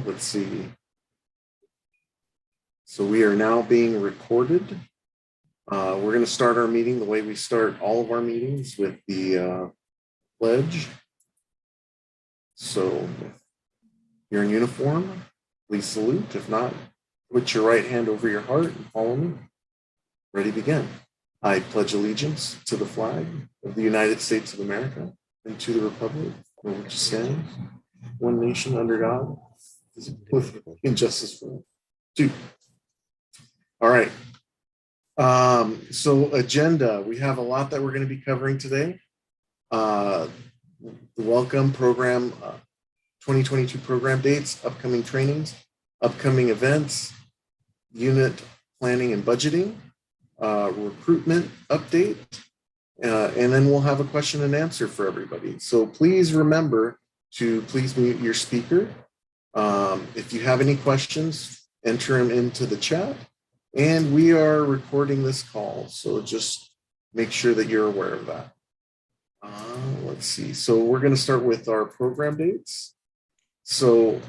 let's see. So we are now being recorded. We're going to start our meeting the way we start all of our meetings, with the pledge. So if you're in uniform, please salute. If not, put your right hand over your heart and follow me. Ready, begin. I pledge allegiance to the flag of the United States of America and to the republic for which it stands, one nation under God, with injustice for all. Two. All right. So agenda, we have a lot that we're going to be covering today. The welcome program, 2022 program dates, upcoming trainings, upcoming events, unit planning and budgeting, recruitment update, and then we'll have a question and answer for everybody. So please remember to please mute your speaker. If you have any questions, enter them into the chat. And we are recording this call, so just make sure that you're aware of that. Let's see. So we're going to start with our program dates. So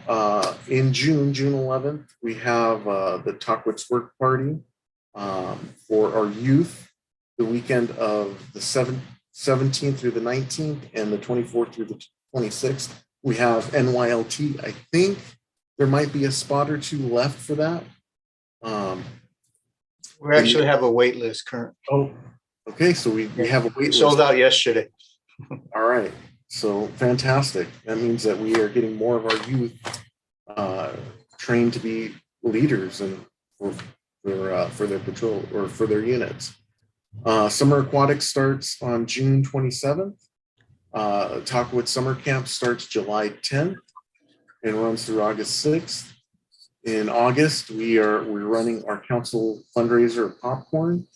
in June 11th, we have the Talkwitz Work Party for our youth, the weekend of the 17th through the 19th and the 24th through the 26th. We have NYLT. I think there might be a spot or two left for that. We actually have a wait list current. Oh, okay. So we have a wait list. Sold out yesterday. All right. So fantastic. That means that we are getting more of our youth trained to be leaders and for their patrol or for their units. Summer Aquatics starts on June 27th. Talkwitz Summer Camp starts July 10th and runs through August 6th. In August, we're running our council fundraiser of popcorn.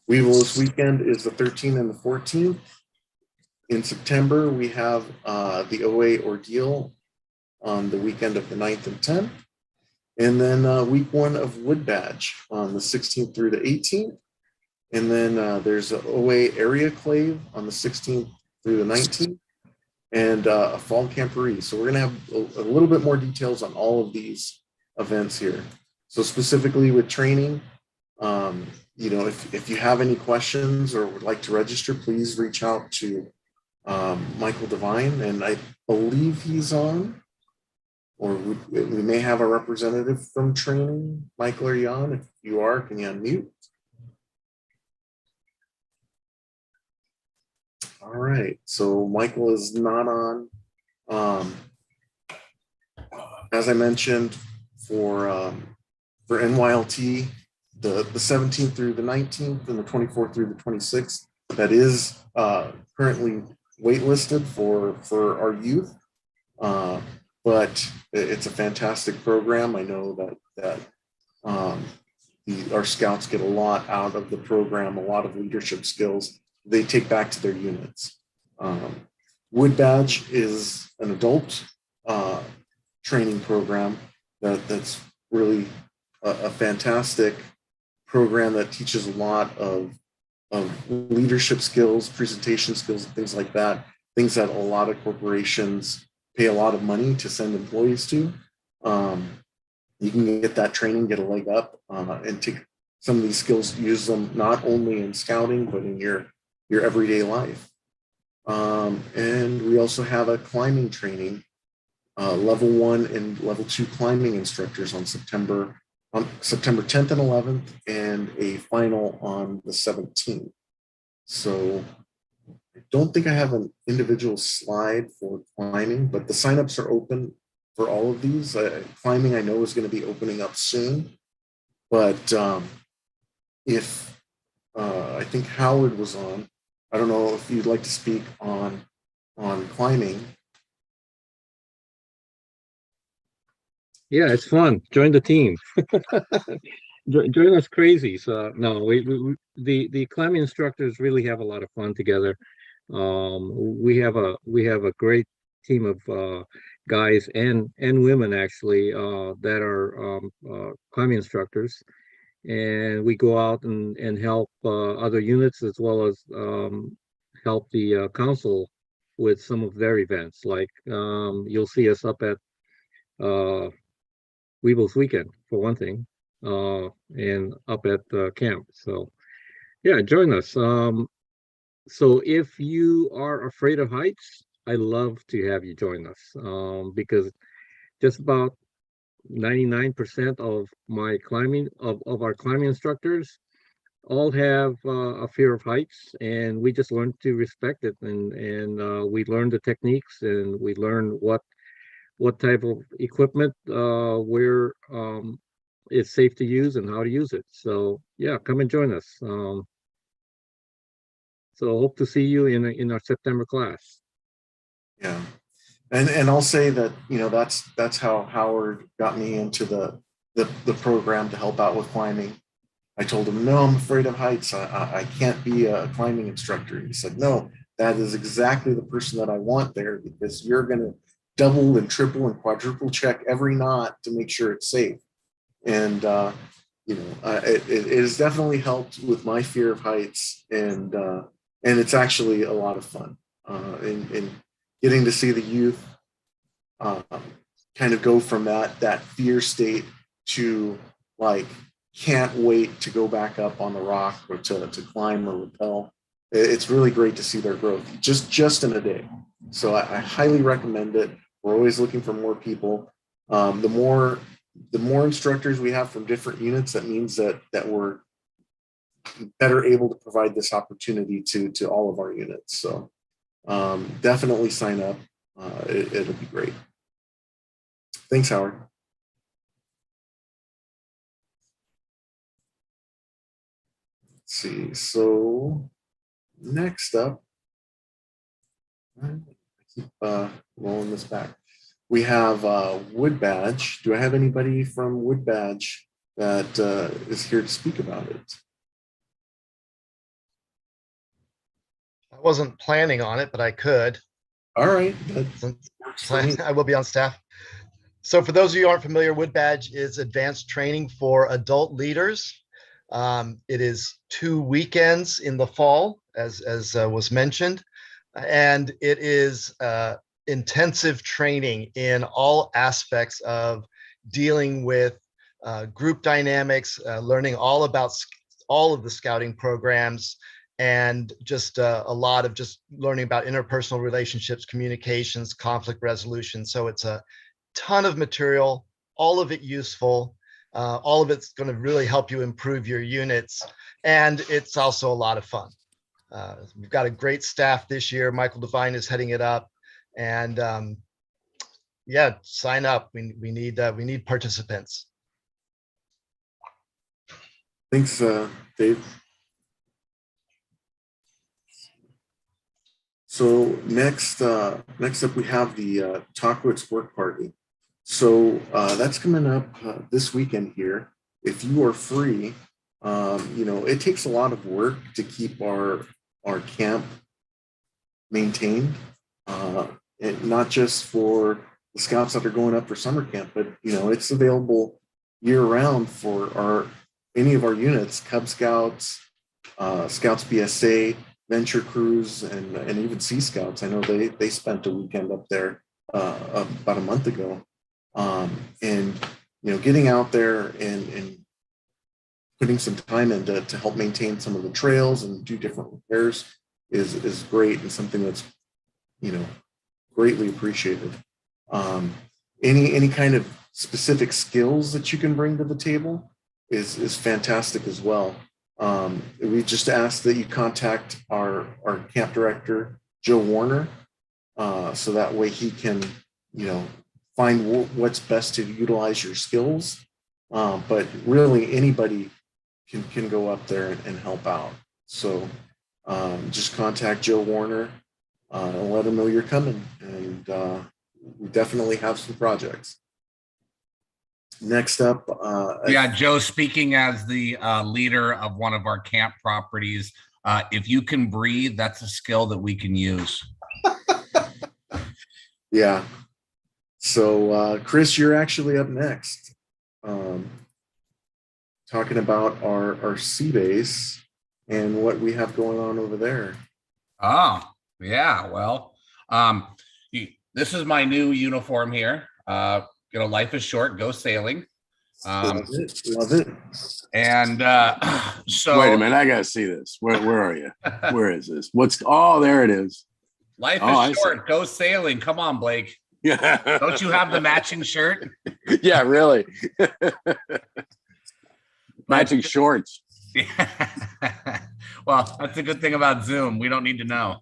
Weevils weekend is the 13th and the 14th. In September, we have the OA Ordeal on the weekend of the 9th and 10th. And then week one of Wood Badge on the 16th through the 18th. And then there's an OA Area Clave on the 16th through the 19th. And a Fall Camporee. So we're going to have a little bit more details on all of these events here. So specifically with training, you know, if you have any questions or would like to register, please reach out to Michael Devine, and I believe he's on, or we may have a representative from training. Michael, are you on? If you are, can you unmute? All right, so Michael is not on. As I mentioned, for NYLT, the 17th through the 19th and the 24th through the 26th, that is currently waitlisted for our youth, but it's a fantastic program. I know that our scouts get a lot out of the program, a lot of leadership skills they take back to their units. Wood Badge is an adult training program that's really a fantastic program that teaches a lot of leadership skills, presentation skills, and things like that, things that a lot of corporations pay a lot of money to send employees to. You can get that training, get a leg up, and take some of these skills, use them not only in scouting, but in your everyday life. And we also have a climbing training, level 1 and level 2 climbing instructors on September 10th and 11th, and a final on the 17th. So I don't think I have an individual slide for climbing, but the signups are open for all of these. Climbing, I know, is going to be opening up soon, but if I think Howard was on, I don't know if you'd like to speak on climbing. Yeah, it's fun. Join the team. Join us crazy. So no, the climbing instructors really have a lot of fun together. We have a great team of guys and women actually that are climbing instructors, and we go out and help other units as well as help the council with some of their events. Like you'll see us up at Weebles Weekend for one thing, and up at the camp. So yeah, join us. So if you are afraid of heights, I love to have you join us, because just about 99% of my climbing of our climbing instructors all have a fear of heights, and we just learn to respect it, and we learn the techniques, and we learn what type of equipment where it's safe to use and how to use it. So yeah, come and join us. So hope to see you in our September class. Yeah. And I'll say that, that's how Howard got me into the program to help out with climbing. I told him, no, I'm afraid of heights. I can't be a climbing instructor. He said, no, that is exactly the person that I want there, because you're going to double and triple and quadruple check every knot to make sure it's safe. And, it has definitely helped with my fear of heights. And it's actually a lot of fun. And getting to see the youth kind of go from that fear state to like, can't wait to go back up on the rock or to climb or rappel. It's really great to see their growth just in a day. So I highly recommend it. We're always looking for more people. The more instructors we have from different units, that means that we're better able to provide this opportunity to all of our units. So definitely sign up. It'll be great. Thanks, Howard. Let's see. So next up, I keep rolling this back. We have Wood Badge. Do I have anybody from Wood Badge that is here to speak about it? I wasn't planning on it, but I could. All right. I will be on staff. So for those of you who aren't familiar, Wood Badge is advanced training for adult leaders. It is 2 weekends in the fall, as was mentioned, and it is intensive training in all aspects of dealing with group dynamics, learning all about all of the scouting programs, and just a lot of just learning about interpersonal relationships, communications, conflict resolution. So it's a ton of material, all of it useful. All of it's going to really help you improve your units. And it's also a lot of fun. We've got a great staff this year. Michael Devine is heading it up. And yeah, sign up. We need participants. Thanks, Dave. So next up, we have the Talkwitz Work Party. So that's coming up this weekend here. If you are free, it takes a lot of work to keep our camp maintained, and not just for the scouts that are going up for summer camp, but it's available year round for any of our units, Cub Scouts, Scouts BSA, Venture Crews, and even Sea Scouts. I know they spent a weekend up there about a month ago. And getting out there and putting some time in to help maintain some of the trails and do different repairs is great, and something that's greatly appreciated. Any kind of specific skills that you can bring to the table is fantastic as well. We just ask that you contact our camp director, Joe Warner, so that way he can find what's best to utilize your skills. But really anybody can go up there and help out. So just contact Joe Warner and let him know you're coming. And we definitely have some projects. Next up. Yeah, Joe, speaking as the leader of one of our camp properties, if you can breathe, that's a skill that we can use. Yeah. So, Chris, you're actually up next, talking about our sea base and what we have going on over there. Oh, yeah. Well, this is my new uniform here. Life is short, go sailing. Love it. Love it. And so Wait a minute, I gotta see this. Where are you? Where is this? Oh, there it is. life Oh, I is see. short. Go sailing. Come on, Blake. Yeah. Don't you have the matching shirt? Yeah, really. Matching shorts. Well, that's a good thing about Zoom. We don't need to know.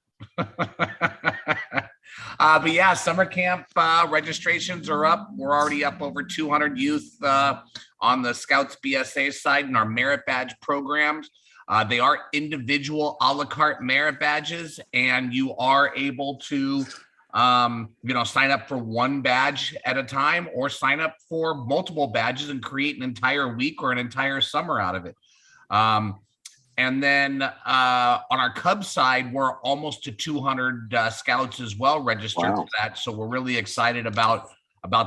But yeah, summer camp registrations are up. We're already up over 200 youth on the Scouts BSA side in our merit badge programs. They are individual a la carte merit badges, and you are able to sign up for one badge at a time or sign up for multiple badges and create an entire week or an entire summer out of it. And then on our Cubs side, we're almost to 200 scouts as well registered Wow. for that. So we're really excited about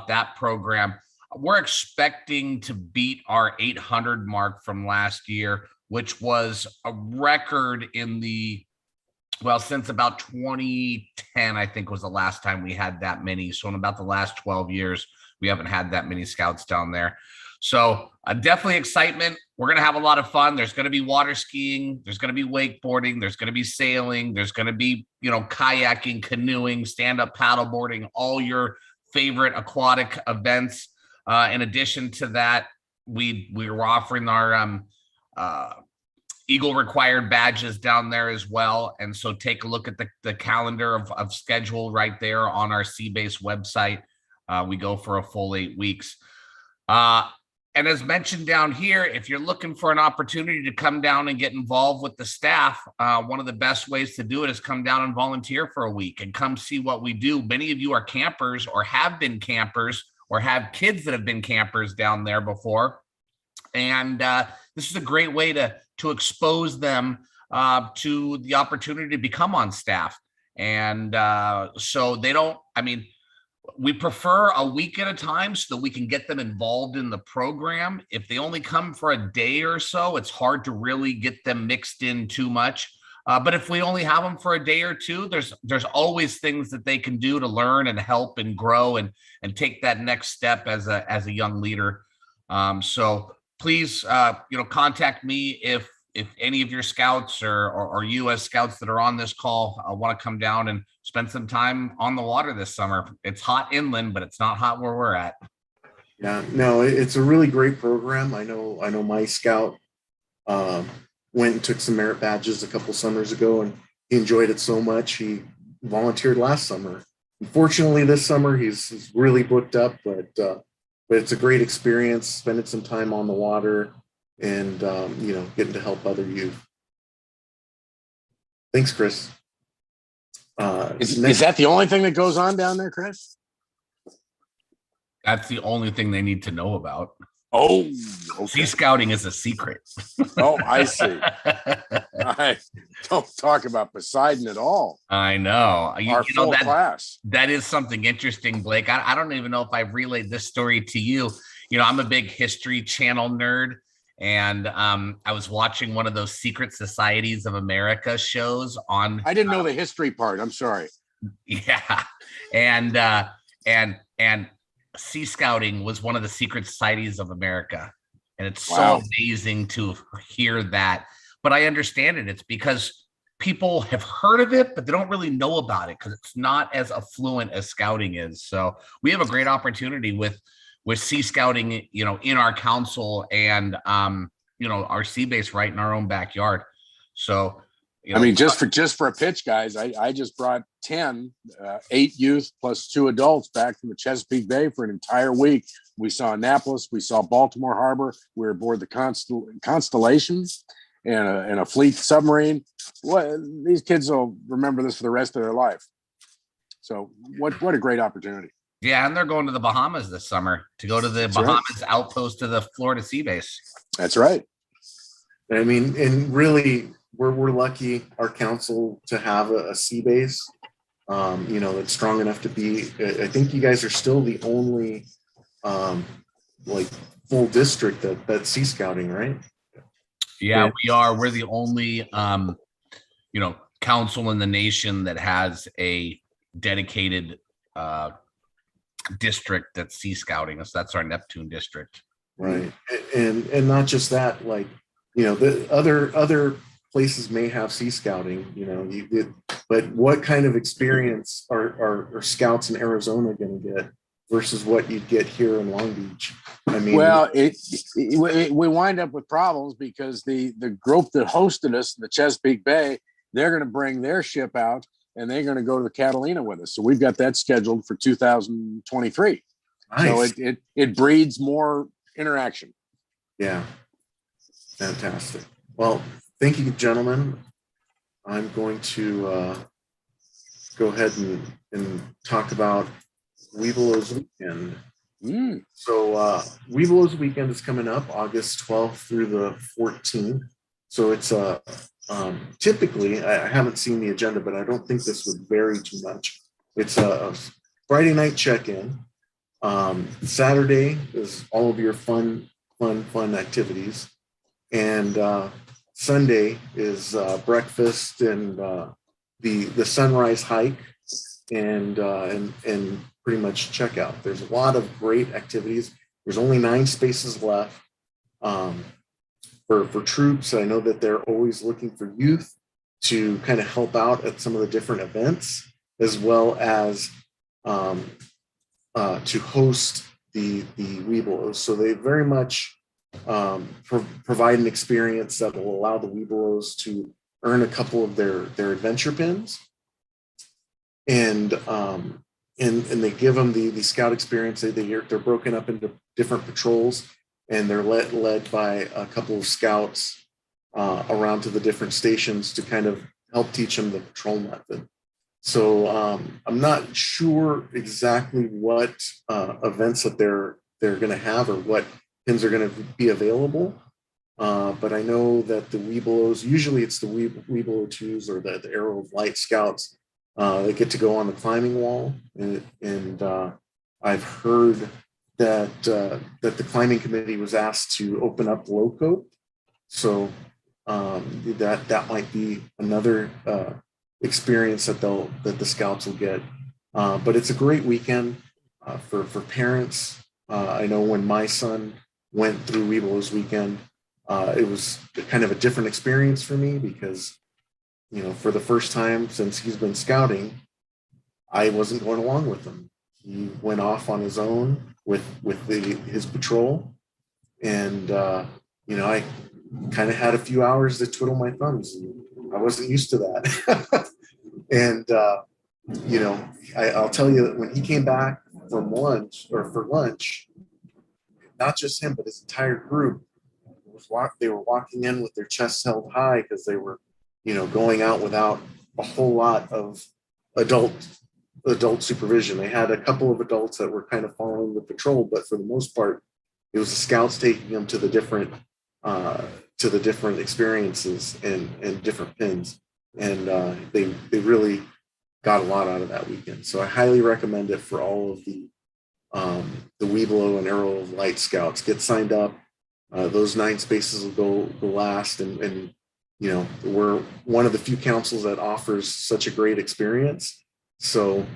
that program. We're expecting to beat our 800 mark from last year, which was a record since about 2010, I think was the last time we had that many. So in about the last 12 years, we haven't had that many scouts down there. So definitely excitement. We're going to have a lot of fun. There's going to be water skiing. There's going to be wakeboarding. There's going to be sailing. There's going to be, kayaking, canoeing, stand-up paddleboarding, all your favorite aquatic events. In addition to that, we were offering our Eagle required badges down there as well. And so take a look at the calendar of schedule right there on our Seabase website. We go for a full 8 weeks. And as mentioned down here, if you're looking for an opportunity to come down and get involved with the staff, one of the best ways to do it is come down and volunteer for a week and come see what we do. Many of you are campers or have been campers or have kids that have been campers down there before. And this is a great way to expose them to the opportunity to become on staff. And so we prefer a week at a time so that we can get them involved in the program. If they only come for a day or so, it's hard to really get them mixed in too much. But if we only have them for a day or two, there's always things that they can do to learn and help and grow and take that next step as a young leader. So please, contact me if any of your scouts or you as scouts that are on this call want to come down and spend some time on the water this summer. It's hot inland, but it's not hot where we're at. Yeah, no, it's a really great program. I know my scout went and took some merit badges a couple summers ago, and he enjoyed it so much he volunteered last summer. Unfortunately, this summer he's really booked up, but it's a great experience spending some time on the water and getting to help other youth. Thanks, Chris. Is that the only thing that goes on down there, Chris? That's the only thing they need to know about. Oh, okay. Sea scouting is a secret. Oh, I see. I don't talk about Poseidon at all. I know. Our full class. That is something interesting, Blake. I don't even know if I've relayed this story to you. I'm a big History Channel nerd. And I was watching one of those Secret Societies of America shows on. I didn't know the history part. I'm sorry. Yeah, and Sea Scouting was one of the Secret Societies of America, and it's so amazing to hear that. But I understand it. It's because people have heard of it, but they don't really know about it because it's not as affluent as scouting is. So we have a great opportunity with Sea Scouting, in our council and, our sea base right in our own backyard. So, just for a pitch, guys, I just brought 8 youth plus 2 adults back from the Chesapeake Bay for an entire week. We saw Annapolis, we saw Baltimore Harbor. We were aboard the Constellation and a fleet submarine. These kids will remember this for the rest of their life. So what a great opportunity. Yeah, and they're going to the Bahamas this summer to go to the Bahamas outpost of the Florida Sea Base. That's right. I mean, and really, we're lucky, our council, to have a sea base, that's strong enough to be. I think you guys are still the only, full district that's sea scouting, right? Yeah, we are. We're the only, council in the nation that has a dedicated district that's sea scouting. So that's our Neptune district. Right. And not just that, like, the other places may have sea scouting, but what kind of experience are scouts in Arizona going to get versus what you'd get here in Long Beach? I mean, Well, we wind up with problems because the group that hosted us in the Chesapeake Bay, they're going to bring their ship out and they're going to go to the Catalina with us. So we've got that scheduled for 2023. nice. So it breeds more interaction. Yeah. Fantastic. Well, thank you, gentlemen. I'm going to go ahead and talk about Weeblo's Weekend. So Weeblo's Weekend is coming up August 12th through the 14th. So it's typically, I haven't seen the agenda, but I don't think this would vary too much. It's a Friday night check-in. Saturday is all of your fun activities. And Sunday is breakfast and the sunrise hike and pretty much checkout. There's a lot of great activities. There's only 9 spaces left for troops. I know that they're always looking for youth to kind of help out at some of the different events, as well as to host the Weebelos. So they very much provide an experience that will allow the Weebelos to earn a couple of their adventure pins, and they give them the scout experience. They're broken up into different patrols, and they're led by a couple of scouts around to the different stations to kind of help teach them the patrol method. So I'm not sure exactly what events that they're going to have or what pins are going to be available. But I know that the Weebelos, usually it's the Weebelo 2s or the Arrow of Light Scouts, they get to go on the climbing wall. And I've heard that the climbing committee was asked to open up Loco. So that might be another experience that the Scouts will get. But it's a great weekend for parents. I know when my son went through Weebelo's Weekend, it was kind of a different experience for me because, for the first time since he's been scouting, I wasn't going along with him. He went off on his own with his patrol, and I kind of had a few hours to twiddle my thumbs. I wasn't used to that, and I'll tell you that when he came back from lunch, not just him but his entire group, they were walking in with their chests held high because they were, going out without a whole lot of adult supervision. They had a couple of adults that were kind of following the patrol, but for the most part, it was the Scouts taking them to the different experiences and different pins, and they really got a lot out of that weekend. So I highly recommend it for all of the Weebelo and Arrow of Light Scouts. Get signed up. Those 9 spaces will go last, and we're one of the few councils that offers such a great experience. So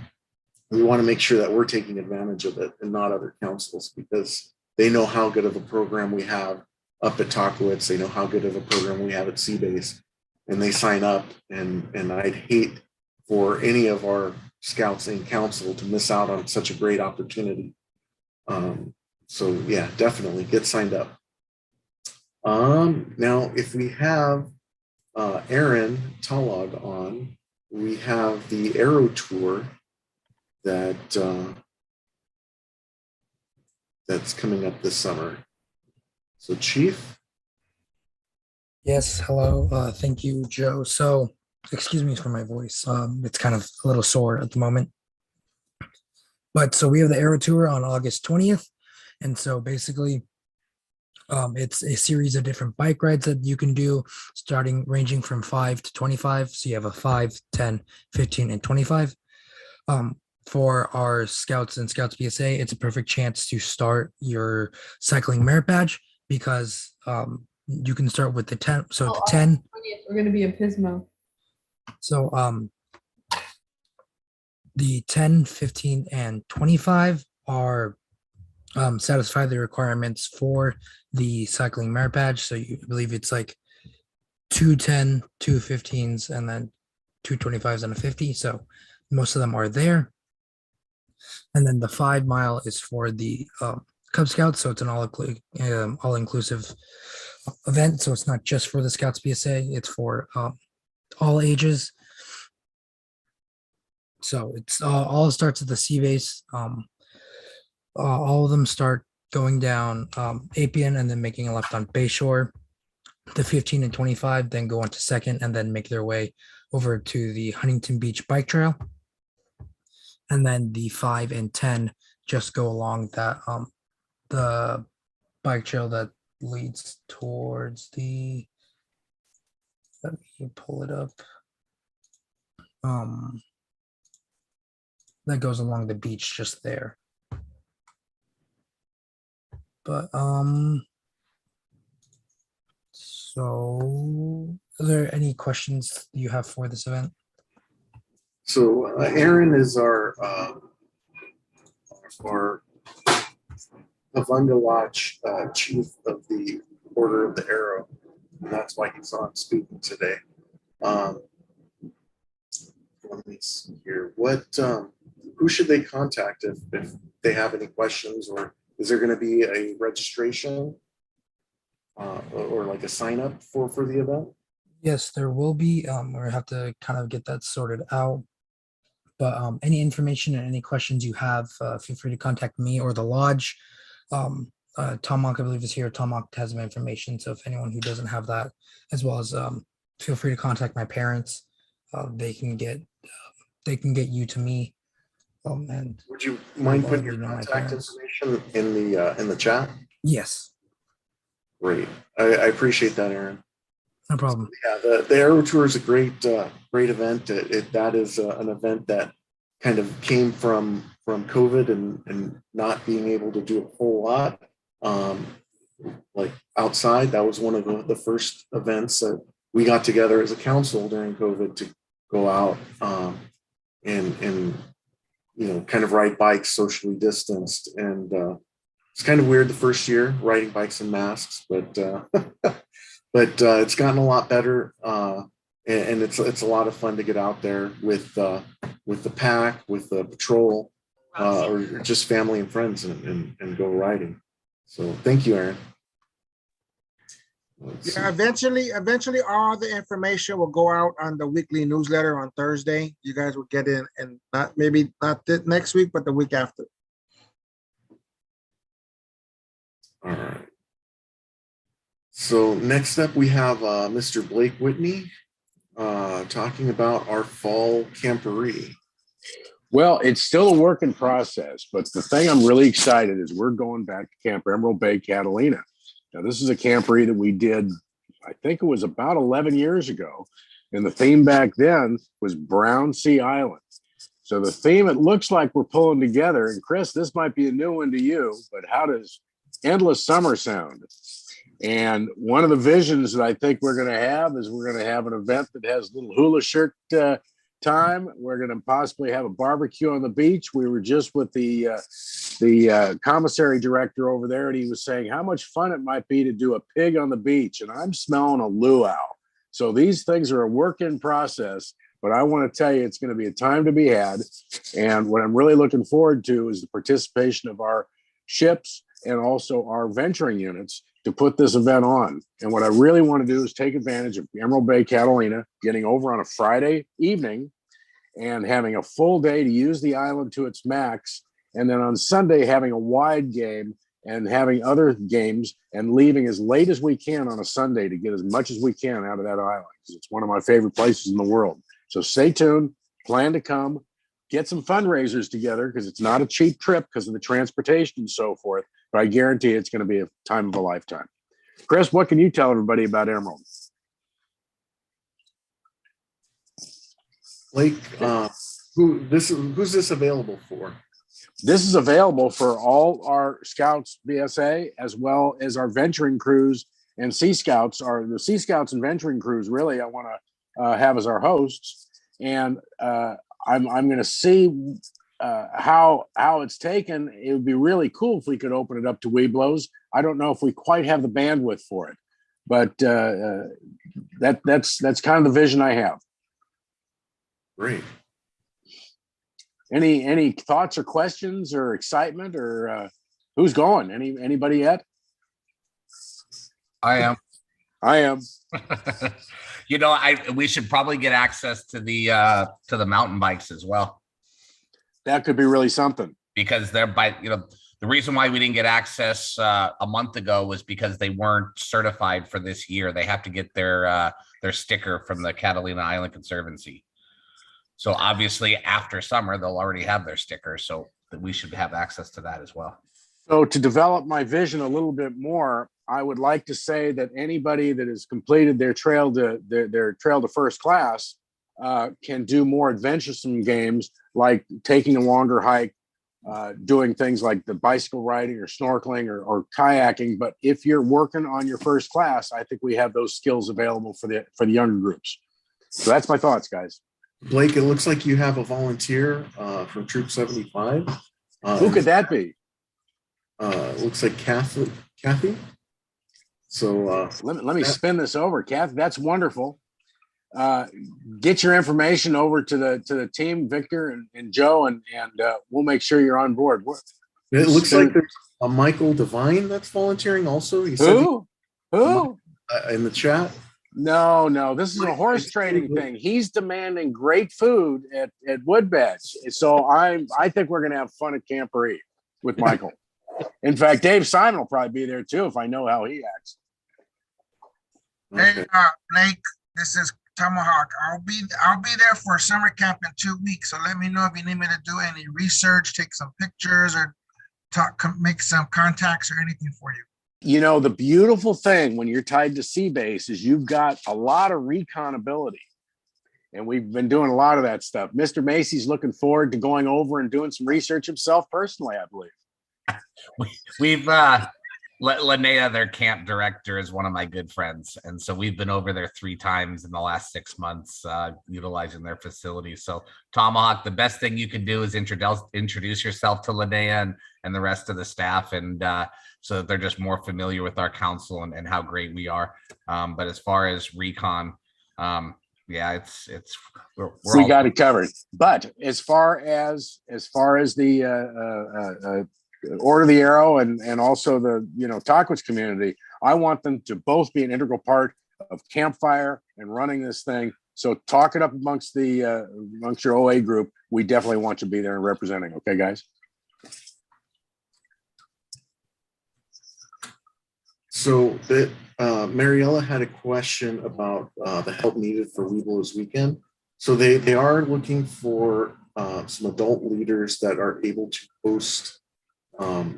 we want to make sure that we're taking advantage of it and not other councils, because they know how good of a program we have up at Talkowitz. They know how good of a program we have at Seabase, and they sign up. And I'd hate for any of our Scouts in council to miss out on such a great opportunity. So yeah, definitely get signed up. Now, if we have Aaron Talog on, we have the Aero Tour that's coming up this summer. So, Chief? Yes, hello. Thank you, Joe. So, excuse me for my voice. It's kind of a little sore at the moment. But so we have the Aero Tour on August 20th. And so basically, it's a series of different bike rides that you can do, ranging from 5 to 25. So you have a 5, 10, 15, and 25. For our Scouts and Scouts BSA, it's a perfect chance to start your cycling merit badge, because you can start with the 10. So the 10. We're going to be in Pismo. So the 10, 15, and 25 are satisfy the requirements for the cycling merit badge. So you believe it's like 210, 215s, and then 225s and a 50. So most of them are there. And then the 5 mile is for the Cub Scouts. So it's an all inclusive event. So it's not just for the Scouts BSA, it's for all ages. So it's all starts at the sea base. All of them start going down Appian and then making a left on Bayshore. The 15 and 25 then go on to Second and then make their way over to the Huntington Beach Bike Trail. And then the 5 and 10 just go along that the bike trail that leads towards the, let me pull it up. That goes along the beach just there. But so are there any questions you have for this event? So Aaron is our Avungalach chief of the Order of the Arrow. And that's why he's on speaking today. Let me see here. Who should they contact if they have any questions, or is there going to be a registration or like a sign up for the event? Yes, there will be. We have to kind of get that sorted out. But any information and any questions you have, feel free to contact me or the lodge. Tom Monk, I believe, is here. Tom Monk has my information. So if anyone who doesn't have that, as well as feel free to contact my parents. They can get you to me. And Would you mind I'll putting let your you know my contact parents. information in the chat? Yes, Great. I appreciate that, Aaron. no problem. Yeah, the Aero Tour is a great event. That is an event that kind of came from COVID and not being able to do a whole lot like outside. That was one of the first events that we got together as a council during COVID to go out and kind of ride bikes socially distanced. And it's kind of weird the first year riding bikes in masks, but it's gotten a lot better, and it's a lot of fun to get out there with the pack, with the patrol, or just family and friends and go riding. So thank you, Aaron. Yeah, eventually all the information will go out on the weekly newsletter on Thursday. You guys will get in, and not next week, but the week after. All right. So next up, we have Mr. Blake Whitney talking about our fall camporee. Well, it's still a work in process, but the thing I'm really excited is we're going back to Camp Emerald Bay, Catalina. Now, this is a camporee that we did, I think it was about 11 years ago. And the theme back then was Brown Sea Island. So the theme, it looks like we're pulling together. And Chris, this might be a new one to you, but how does Endless Summer sound? And one of the visions that I think we're going to have is we're going to have an event that has a little hula shirt time. We're going to possibly have a barbecue on the beach. We were just with the commissary director over there, and he was saying how much fun it might be to do a pig on the beach. And I'm smelling a luau. So these things are a work in process, but I want to tell you, it's going to be a time to be had. And what I'm really looking forward to is the participation of our ships and also our venturing units to put this event on. And what I really want to do is take advantage of Emerald Bay, Catalina, getting over on a Friday evening and having a full day to use the island to its max. And then on Sunday, having a wide game and having other games and leaving as late as we can on a Sunday to get as much as we can out of that island, because it's one of my favorite places in the world. So stay tuned, plan to come, get some fundraisers together, because it's not a cheap trip because of the transportation and so forth. But I guarantee it's going to be a time of a lifetime. Chris, what can you tell everybody about Emerald? Blake, who's this available for? This is available for all our Scouts BSA, as well as our venturing crews and Sea Scouts. The Sea Scouts and venturing crews, really, I want to have as our hosts. And I'm going to see how it's taken, it would be really cool if we could open it up to Webelos. I don't know if we quite have the bandwidth for it, but that's kind of the vision I have. Great. Any thoughts or questions or excitement or who's going? Anybody yet? I am. I am. You know, we should probably get access to the mountain bikes as well, That could be really something. because they're the reason why we didn't get access a month ago was because they weren't certified for this year. They have to get their sticker from the Catalina Island Conservancy. So obviously after summer, they'll already have their sticker. So we should have access to that as well. So to develop my vision a little bit more, I would like to say that anybody that has completed their trail to first class can do more adventuresome games, like taking a longer hike, doing things like the bicycle riding or snorkeling or kayaking. But if you're working on your first class, I think we have those skills available for the younger groups. So that's my thoughts, guys. Blake, it looks like you have a volunteer from Troop 75. Who could that be? It looks like Kathy. So Let me spin this over, Kath. That's wonderful. Get your information over to the team, Victor and Joe, and we'll make sure you're on board. it looks like there's a Michael Devine that's volunteering also. He said Who? in the chat. No. This is a horse trading thing. He's demanding great food at Woodbedge. So I think we're gonna have fun at Camporee with Michael. In fact, Dave Simon will probably be there too if I know how he acts. Hey, Okay. Blake, this is Tomahawk. I'll be there for summer camp in 2 weeks. So let me know if you need me to do any research, take some pictures, or make some contacts or anything for you. You know, the beautiful thing when you're tied to C-Base is you've got a lot of recon ability. And we've been doing a lot of that stuff. Mr. Macy's looking forward to going over and doing some research himself personally, I believe. We've Linnea, their camp director, is one of my good friends, and so we've been over there 3 times in the last 6 months, utilizing their facilities. So Tomahawk, the best thing you can do is introduce yourself to Linnea and the rest of the staff, and so that they're just more familiar with our council and how great we are. But as far as recon, yeah, We got it covered. But as far as the Order of the Arrow and also the Taquich community, I want them to both be an integral part of Campfire and running this thing. So talk it up amongst your OA group. We definitely want you to be there and representing. Okay, guys. So Mariella had a question about the help needed for Weeblos Weekend. So they are looking for some adult leaders that are able to host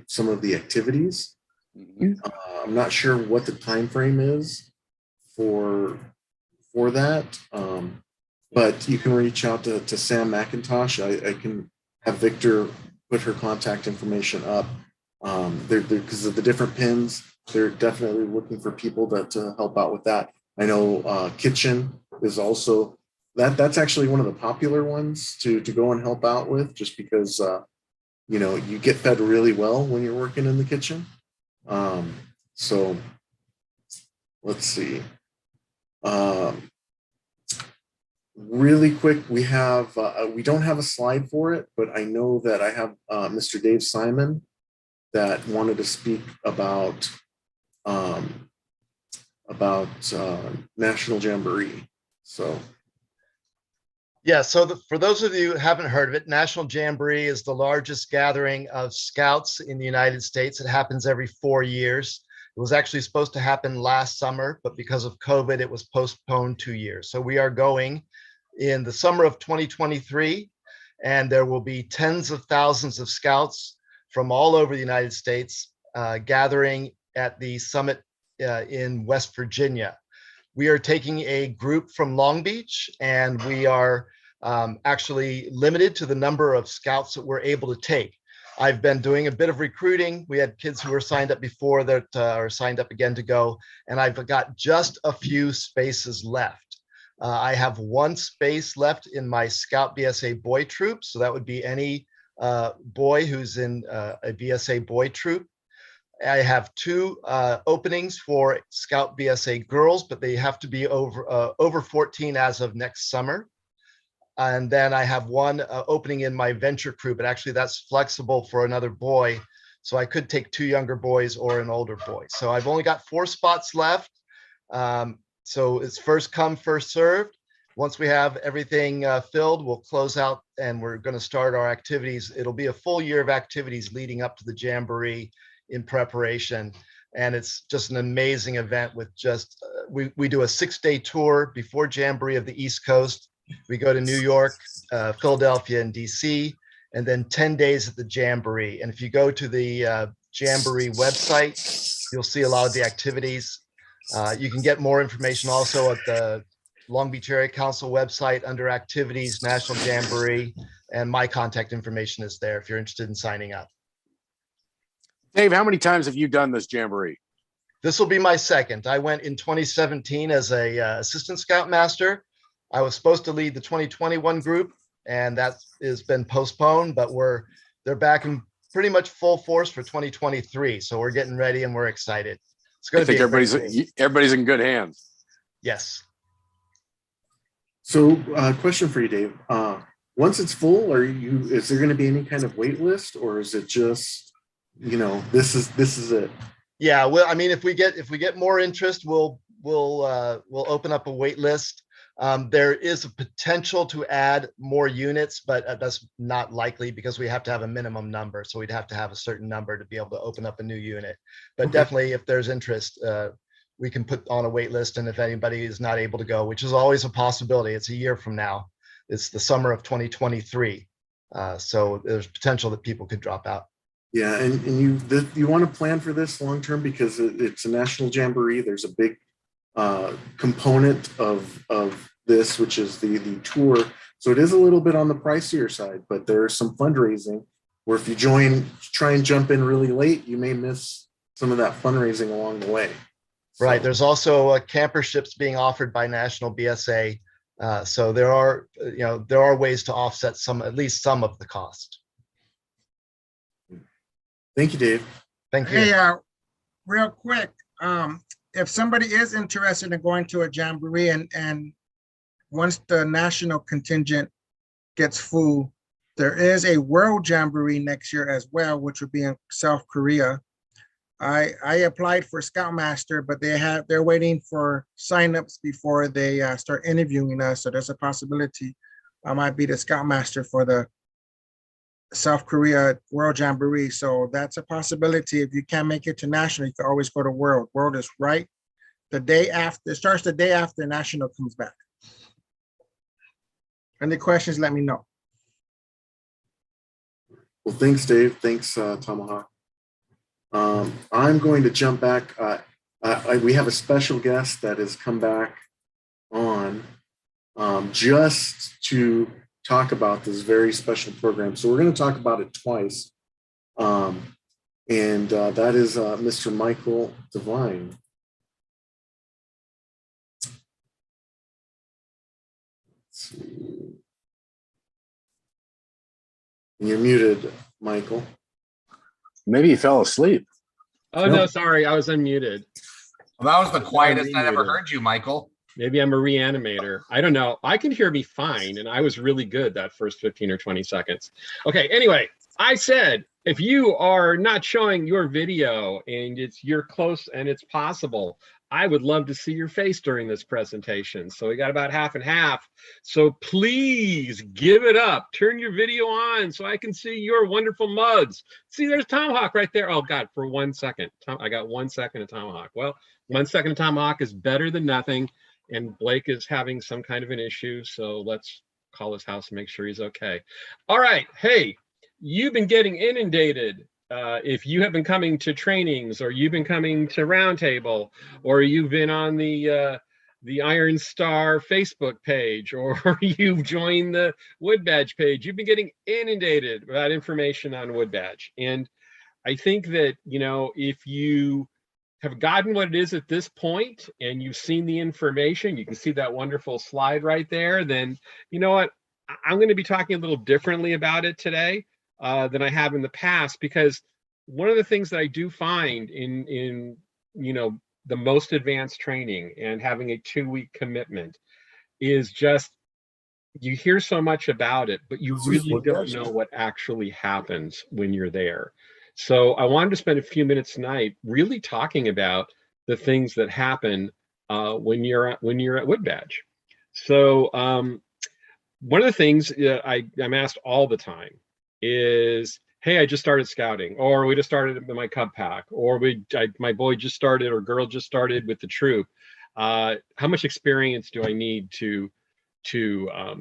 some of the activities. I'm not sure what the time frame is for that, but you can reach out to Sam McIntosh. I can have Victor put her contact information up. Because of the different pins, they're definitely looking for people to help out with that. I know Kitchen is also that's actually one of the popular ones to go and help out with, just because you get fed really well when you're working in the kitchen. So let's see. Really quick, we don't have a slide for it, but I know that I have Mr. Dave Simon that wanted to speak about National Jamboree. So Yeah, so for those of you who haven't heard of it, National Jamboree is the largest gathering of scouts in the United States. It happens every 4 years. It was actually supposed to happen last summer, but because of COVID, it was postponed 2 years. So we are going in the summer of 2023, and there will be tens of thousands of scouts from all over the United States gathering at the summit in West Virginia. We are taking a group from Long Beach, and we are actually limited to the number of scouts that we're able to take. I've been doing a bit of recruiting. We had kids who were signed up before that are signed up again to go, and I've got just a few spaces left. I have 1 space left in my Scout BSA boy troop, so that would be any boy who's in a BSA boy troop. I have 2 openings for Scout BSA girls, but they have to be over 14 as of next summer. And then I have 1 opening in my venture crew, but actually that's flexible for another boy. So I could take 2 younger boys or an older boy. So I've only got 4 spots left. So it's first come, first served. Once we have everything filled, we'll close out and we're going to start our activities. It'll be a full year of activities leading up to the Jamboree in preparation. And it's just an amazing event with just, we do a 6-day tour before Jamboree of the East Coast. We go to New York, Philadelphia, and DC, and then 10 days at the Jamboree. And if you go to the Jamboree website, you'll see a lot of the activities. You can get more information also at the Long Beach Area Council website under activities, National Jamboree, and my contact information is there if you're interested in signing up. Dave, how many times have you done this Jamboree? This will be my second. I went in 2017 as a assistant scoutmaster. I was supposed to lead the 2021 group, and that has been postponed, but they're back in pretty much full force for 2023. So we're getting ready and we're excited. It's going to be everybody's in good hands. Yes. So, question for you, Dave. Once it's full, is there going to be any kind of wait list, or is it just, this is it? Yeah, well, I mean, if we get more interest, we'll open up a wait list. There is a potential to add more units, but that's not likely because we have to have a minimum number. So we'd have to have a certain number to be able to open up a new unit. But Okay. Definitely, if there's interest, we can put on a wait list. And if anybody is not able to go, which is always a possibility, it's a year from now. It's the summer of 2023. So there's potential that people could drop out. Yeah, and you want to plan for this long term because it's a national jamboree. There's a big component of this, which is the tour. So it is a little bit on the pricier side, but there's some fundraising where if you try and jump in really late, you may miss some of that fundraising along the way. Right. So, There's also camperships being offered by National BSA. So there are ways to offset at least some of the cost. thank you, Dave. Thank you. Hey, real quick, if somebody is interested in going to a jamboree and once the national contingent gets full, there is a world jamboree next year as well, which would be in South Korea. I applied for Scoutmaster, but they're waiting for signups before they start interviewing us. So there's a possibility I might be the Scoutmaster for the South Korea World Jamboree. So that's a possibility. If you can't make it to national, you can always go to World. World is right the day after. It starts the day after national comes back. Any questions, let me know. Well, thanks, Dave. Thanks, Tomahawk. I'm going to jump back. We have a special guest that has come back on just to talk about this very special program. So we're going to talk about it twice. And that is Mr. Michael Devine. Let's see. You're muted, Michael. Maybe he fell asleep. Oh, no, sorry. I was unmuted. Well, that was the quietest I'd ever remuted. heard you, Michael. Maybe I'm a reanimator. I don't know. I can hear me fine, and I was really good that first 15 or 20 seconds. Okay, anyway, I said, if you are not showing your video and you're close and it's possible, I would love to see your face during this presentation. So we got about half and half. So please give it up. Turn your video on so I can see your wonderful mugs. See, there's Tomahawk right there. Oh God, for 1 second. I got 1 second of Tomahawk. Well, 1 second of Tomahawk is better than nothing. And Blake is having some kind of an issue. So let's call his house and make sure he's okay. All right. Hey, you've been getting inundated. If you have been coming to trainings, or you've been coming to Roundtable, or you've been on the Iron Star Facebook page, or you've joined the Wood Badge page, you've been getting inundated about information on Wood Badge. And I think that, if you have gotten what it is at this point and you've seen the information, you can see that wonderful slide right there, then you know what? I'm going to be talking a little differently about it today. than I have in the past, because one of the things that I do find in the most advanced training and having a 2-week commitment is just, you hear so much about it, but you really don't know what actually happens when you're there. So I wanted to spend a few minutes tonight really talking about the things that happen when you're at Wood Badge. So one of the things I'm asked all the time is, hey, I just started scouting, or we just started my Cub Pack, or my boy just started or girl just started with the troop. How much experience do I need to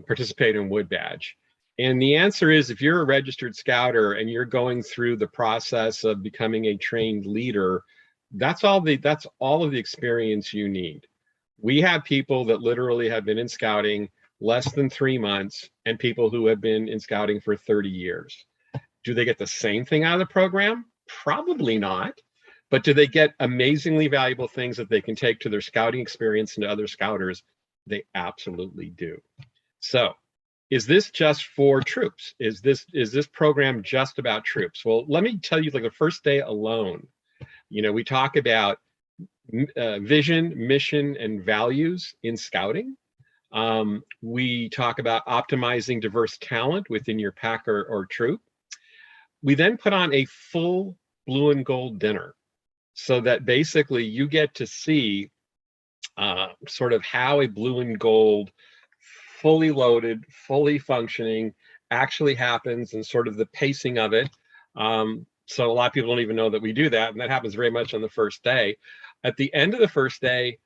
participate in Wood Badge? And the answer is, if you're a registered scouter and you're going through the process of becoming a trained leader, that's all of the experience you need. We have people that literally have been in scouting less than 3 months, and people who have been in scouting for 30 years. Do they get the same thing out of the program? Probably not. But do they get amazingly valuable things that they can take to their scouting experience and to other scouters? They absolutely do. So, is this just for troops? Is this program just about troops? Well, let me tell you, like the first day alone, we talk about vision, mission, and values in scouting. We talk about optimizing diverse talent within your pack or troop. We then put on a full blue and gold dinner, so that basically you get to see sort of how a blue and gold, fully loaded, fully functioning actually happens, and sort of the pacing of it. So a lot of people don't even know that we do that, and that happens very much on the first day. At the end of the first day,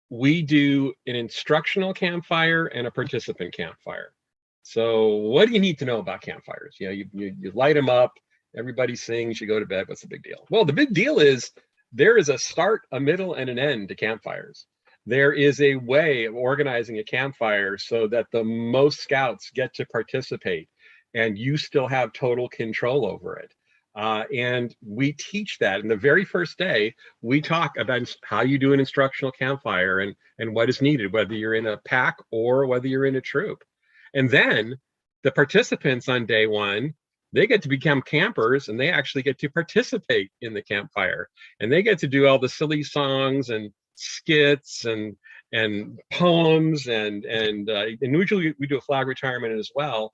we do an instructional campfire and a participant campfire. So what do you need to know about campfires? You light them up, everybody sings, you go to bed. What's the big deal? Well, the big deal is there is a start, a middle, and an end to campfires. There is a way of organizing a campfire so that the most scouts get to participate and you still have total control over it. And we teach that. In the very first day, we talk about how you do an instructional campfire and what is needed, whether you're in a pack or whether you're in a troop. And then the participants on day one, they get to become campers, and they actually get to participate in the campfire. And they get to do all the silly songs and skits and poems and usually we do a flag retirement as well.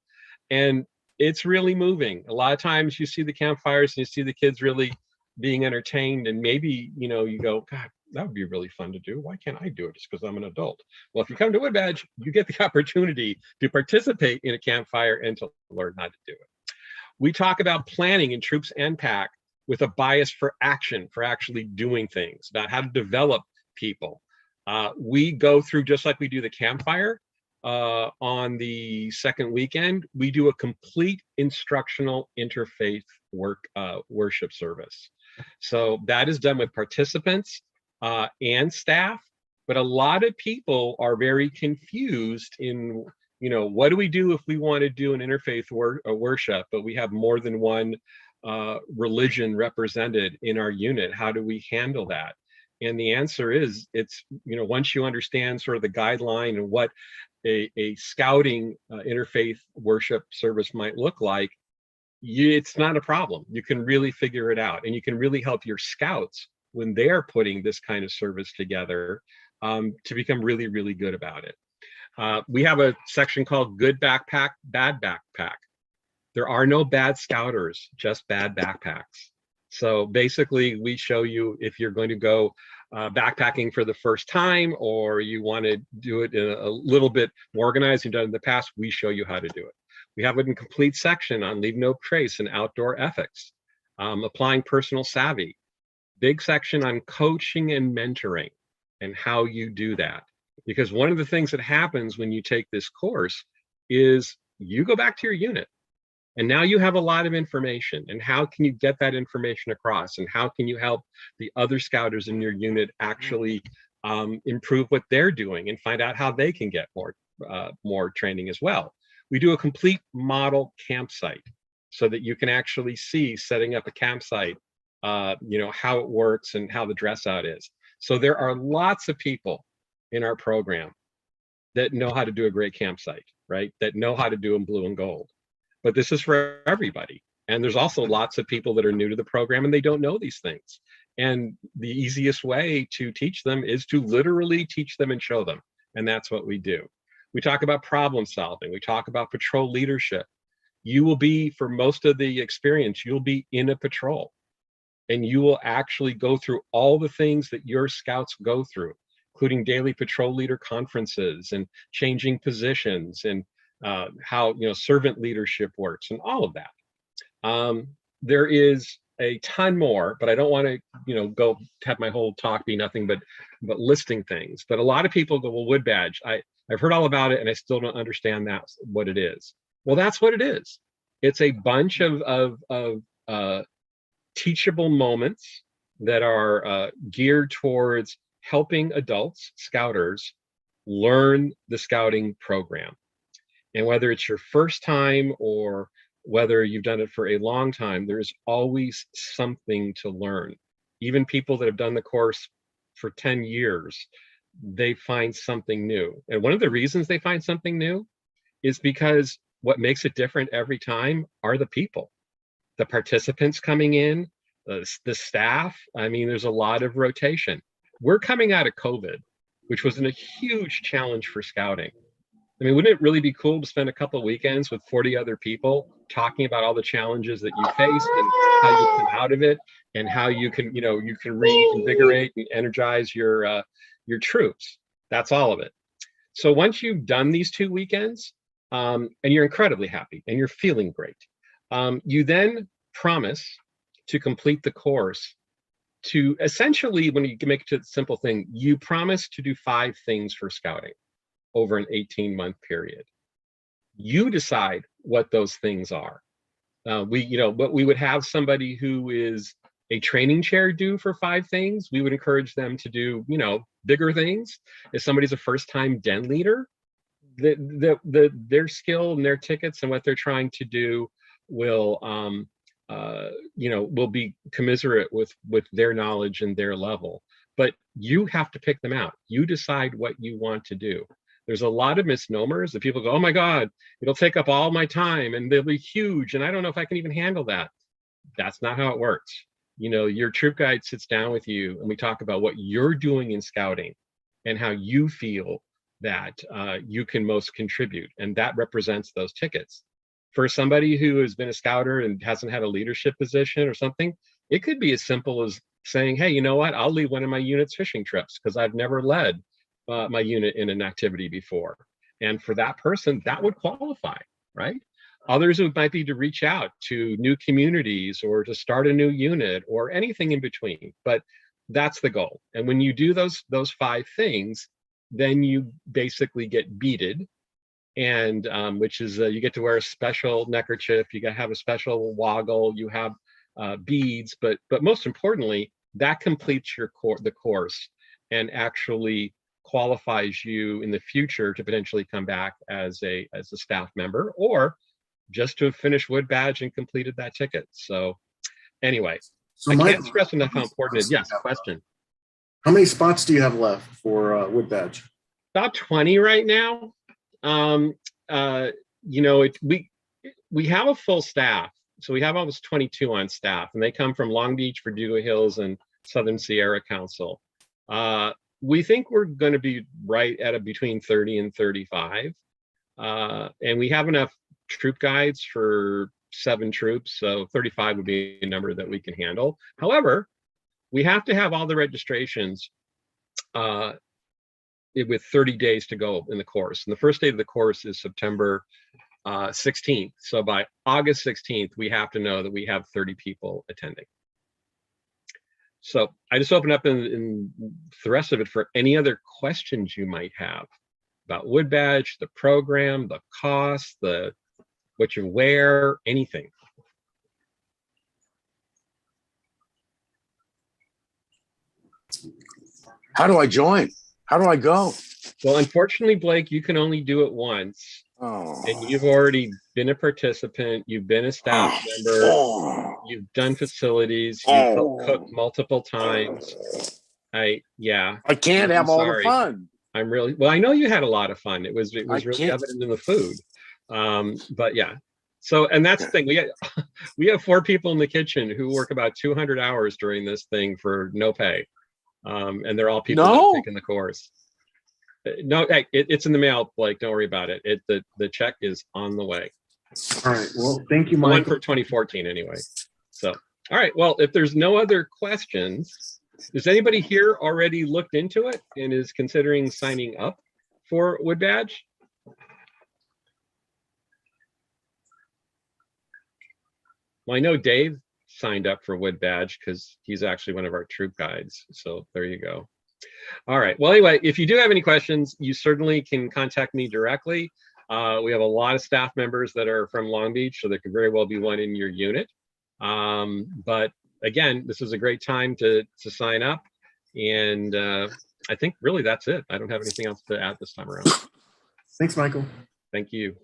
And it's really moving. A lot of times you see the campfires and you see the kids really being entertained, and maybe you go, God, that would be really fun to do. Why can't I do it just because I'm an adult? Well, if you come to Wood Badge, you get the opportunity to participate in a campfire and to learn how to do it. We talk about planning in troops and pack with a bias for action, for actually doing things, about how to develop people. We go through, just like we do the campfire, on the second weekend, we do a complete instructional interfaith worship service. So that is done with participants and staff, but a lot of people are very confused in, what do we do if we want to do an interfaith worship, but we have more than one religion represented in our unit? How do we handle that? And the answer is, it's, once you understand sort of the guideline and what a scouting interfaith worship service might look like, it's not a problem. You can really figure it out, and you can really help your scouts when they're putting this kind of service together to become really, really good about it. We have a section called Good Backpack, Bad Backpack. There are no bad scouters, just bad backpacks. So basically, we show you, if you're going to go backpacking for the first time, or you want to do it in a little bit more organized than you've done in the past, we show you how to do it. We have a complete section on leave no trace and outdoor ethics, applying personal savvy, big section on coaching and mentoring and how you do that. Because one of the things that happens when you take this course is you go back to your unit, and now you have a lot of information, and how can you get that information across, and how can you help the other scouters in your unit actually improve what they're doing and find out how they can get more training as well. We do a complete model campsite so that you can actually see setting up a campsite, how it works and how the dress out is. So there are lots of people in our program that know how to do a great campsite, right? That know how to do them blue and gold. But this is for everybody. And there's also lots of people that are new to the program and they don't know these things. And the easiest way to teach them is to literally teach them and show them. And that's what we do. We talk about problem solving. We talk about patrol leadership. You will be, for most of the experience, you'll be in a patrol. And you will actually go through all the things that your scouts go through, including daily patrol leader conferences and changing positions and how servant leadership works and all of that. There is a ton more, but I don't want to go have my whole talk be nothing but listing things. But a lot of people go, well, Wood Badge, I've heard all about it and I still don't understand that's what it is. Well, that's what it is. It's a bunch of teachable moments that are geared towards helping adults, scouters, learn the scouting program. And whether it's your first time or whether you've done it for a long time, there's always something to learn. Even people that have done the course for 10 years, they find something new. And one of the reasons they find something new is because what makes it different every time are the people. The participants coming in, the staff. I mean, there's a lot of rotation. We're coming out of COVID, which was a huge challenge for scouting. I mean, wouldn't it really be cool to spend a couple of weekends with 40 other people talking about all the challenges that you faced and how you come out of it and how you can, you can reinvigorate and energize your troops. That's all of it. So once you've done these 2 weekends and you're incredibly happy and you're feeling great, you then promise to complete the course to essentially, when you make it to the simple thing, you promise to do 5 things for scouting over an 18-month period. You decide what those things are. But we would have somebody who is a training chair do for 5 things. We would encourage them to do, bigger things. If somebody's a first-time den leader, their skill and their tickets and what they're trying to do will be commiserate with their knowledge and their level. But you have to pick them out. You decide what you want to do. There's a lot of misnomers that people go, oh my God, it'll take up all my time and they'll be huge. And I don't know if I can even handle that. That's not how it works. Your troop guide sits down with you and we talk about what you're doing in scouting and how you feel that you can most contribute. And that represents those tickets. For somebody who has been a scouter and hasn't had a leadership position or something, it could be as simple as saying, hey, you know what? I'll lead one of my unit's fishing trips because I've never led my unit in an activity before. And for that person, that would qualify, right? Others, it might be to reach out to new communities or to start a new unit or anything in between. But that's the goal. And when you do those 5 things, then you basically get beaded. And which is you get to wear a special neckerchief, you got to have a special woggle, you have beads, but most importantly, that completes the course and actually qualifies you in the future to potentially come back as a staff member or just to have finished Wood Badge and completed that ticket. So anyway, I can't stress enough how important it is. Yes, question. How many spots do you have left for Wood Badge? About 20 right now. We have a full staff, so we have almost 22 on staff, and they come from Long Beach, Verdugo Hills, and Southern Sierra Council. We think we're going to be right at between 30 and 35, and we have enough troop guides for 7 troops, so 35 would be a number that we can handle. However, we have to have all the registrations with 30 days to go in the course. And the first day of the course is September 16th. So by August 16th, we have to know that we have 30 people attending. So I just open up in the rest of it for any other questions you might have about Wood Badge, the program, the cost, what you wear, anything. How do I join? How do I go? Well, unfortunately, Blake, you can only do it once. Oh. And you've already been a participant. You've been a staff member. You've done facilities. You've cooked multiple times. I can't have all the fun. I'm really, well, I know you had a lot of fun. It was really evident in the food. But yeah, So, and that's the thing. We have 4 people in the kitchen who work about 200 hours during this thing for no pay, and they're all people that No. have taken the course. No, hey, it's in the mail. Like, don't worry about it. The check is on the way. All right. Well, thank you, The one Michael. for 2014, anyway. So, all right. Well, if there's no other questions, has anybody here already looked into it and is considering signing up for Wood Badge? Well, I know Dave signed up for Wood Badge because he's actually one of our troop guides. So there you go. All right. Well, anyway, if you do have any questions, you certainly can contact me directly. We have a lot of staff members that are from Long Beach, so there could very well be one in your unit. But again, this is a great time to sign up. And I think really that's it. I don't have anything else to add this time around. Thanks, Michael. Thank you.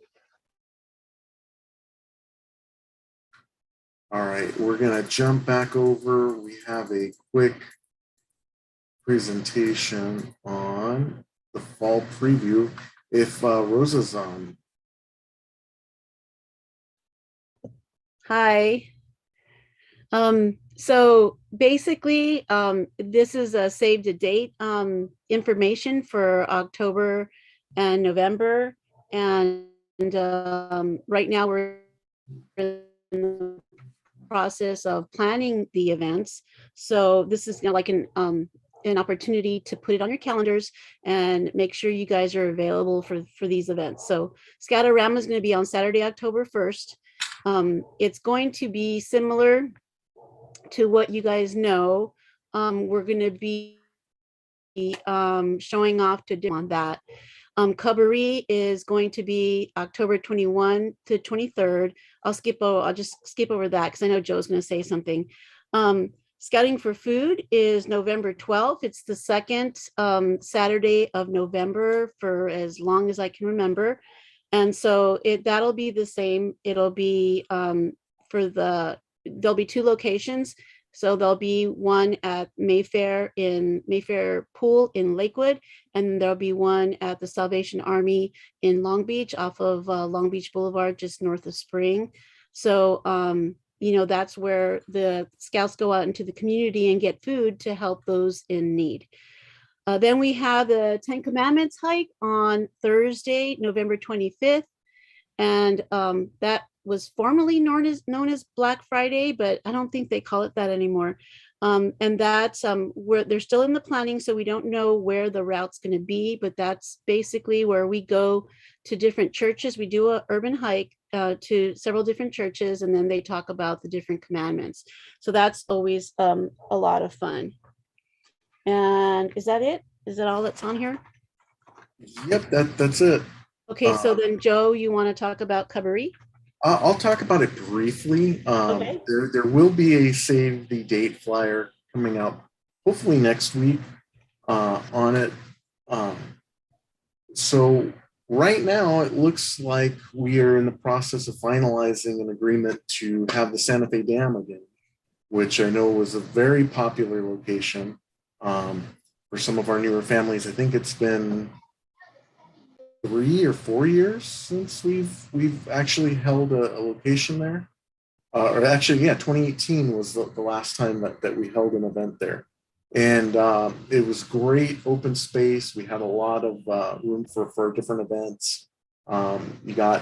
All right, we're gonna jump back over. We have a quick presentation on the fall preview. If Rosa's on. Hi. So basically, this is a save the date information for October and November. And right now we're in the process of planning the events. So this is like an opportunity to put it on your calendars and make sure you guys are available for these events. So Scoutorama is going to be on Saturday, October 1st. It's going to be similar to what you guys know. We're going to be showing off to on that. Cabaret is going to be October 21 to 23rd. I'll just skip over that because I know Joe's going to say something. Scouting for Food is November 12th. It's the second Saturday of November for as long as I can remember. And so that'll be the same. It'll be there'll be 2 locations. So there'll be one at Mayfair Pool in Lakewood, and there'll be one at the Salvation Army in Long Beach off of Long Beach Boulevard, just north of Spring. So, that's where the scouts go out into the community and get food to help those in need. Then we have the 10 Commandments hike on Thursday, November 25th. And that was formerly known as Black Friday, but I don't think they call it that anymore. And that's where they're still in the planning, so we don't know where the route's going to be, but that's basically where we go to different churches. We do an urban hike to several different churches, and then they talk about the different commandments. So that's always a lot of fun. And is that it? Is that all that's on here? Yep, that's it. Okay, so then Joe, you want to talk about Cabaret? I'll talk about it briefly. Okay. There will be a save the date flyer coming out hopefully next week on it. So right now it looks like we are in the process of finalizing an agreement to have the Santa Fe Dam again, which I know was a very popular location for some of our newer families. I think it's been 3 or 4 years since we've actually held a location there. Or actually, yeah, 2018 was the last time that we held an event there. And it was great open space. We had a lot of room for different events. You got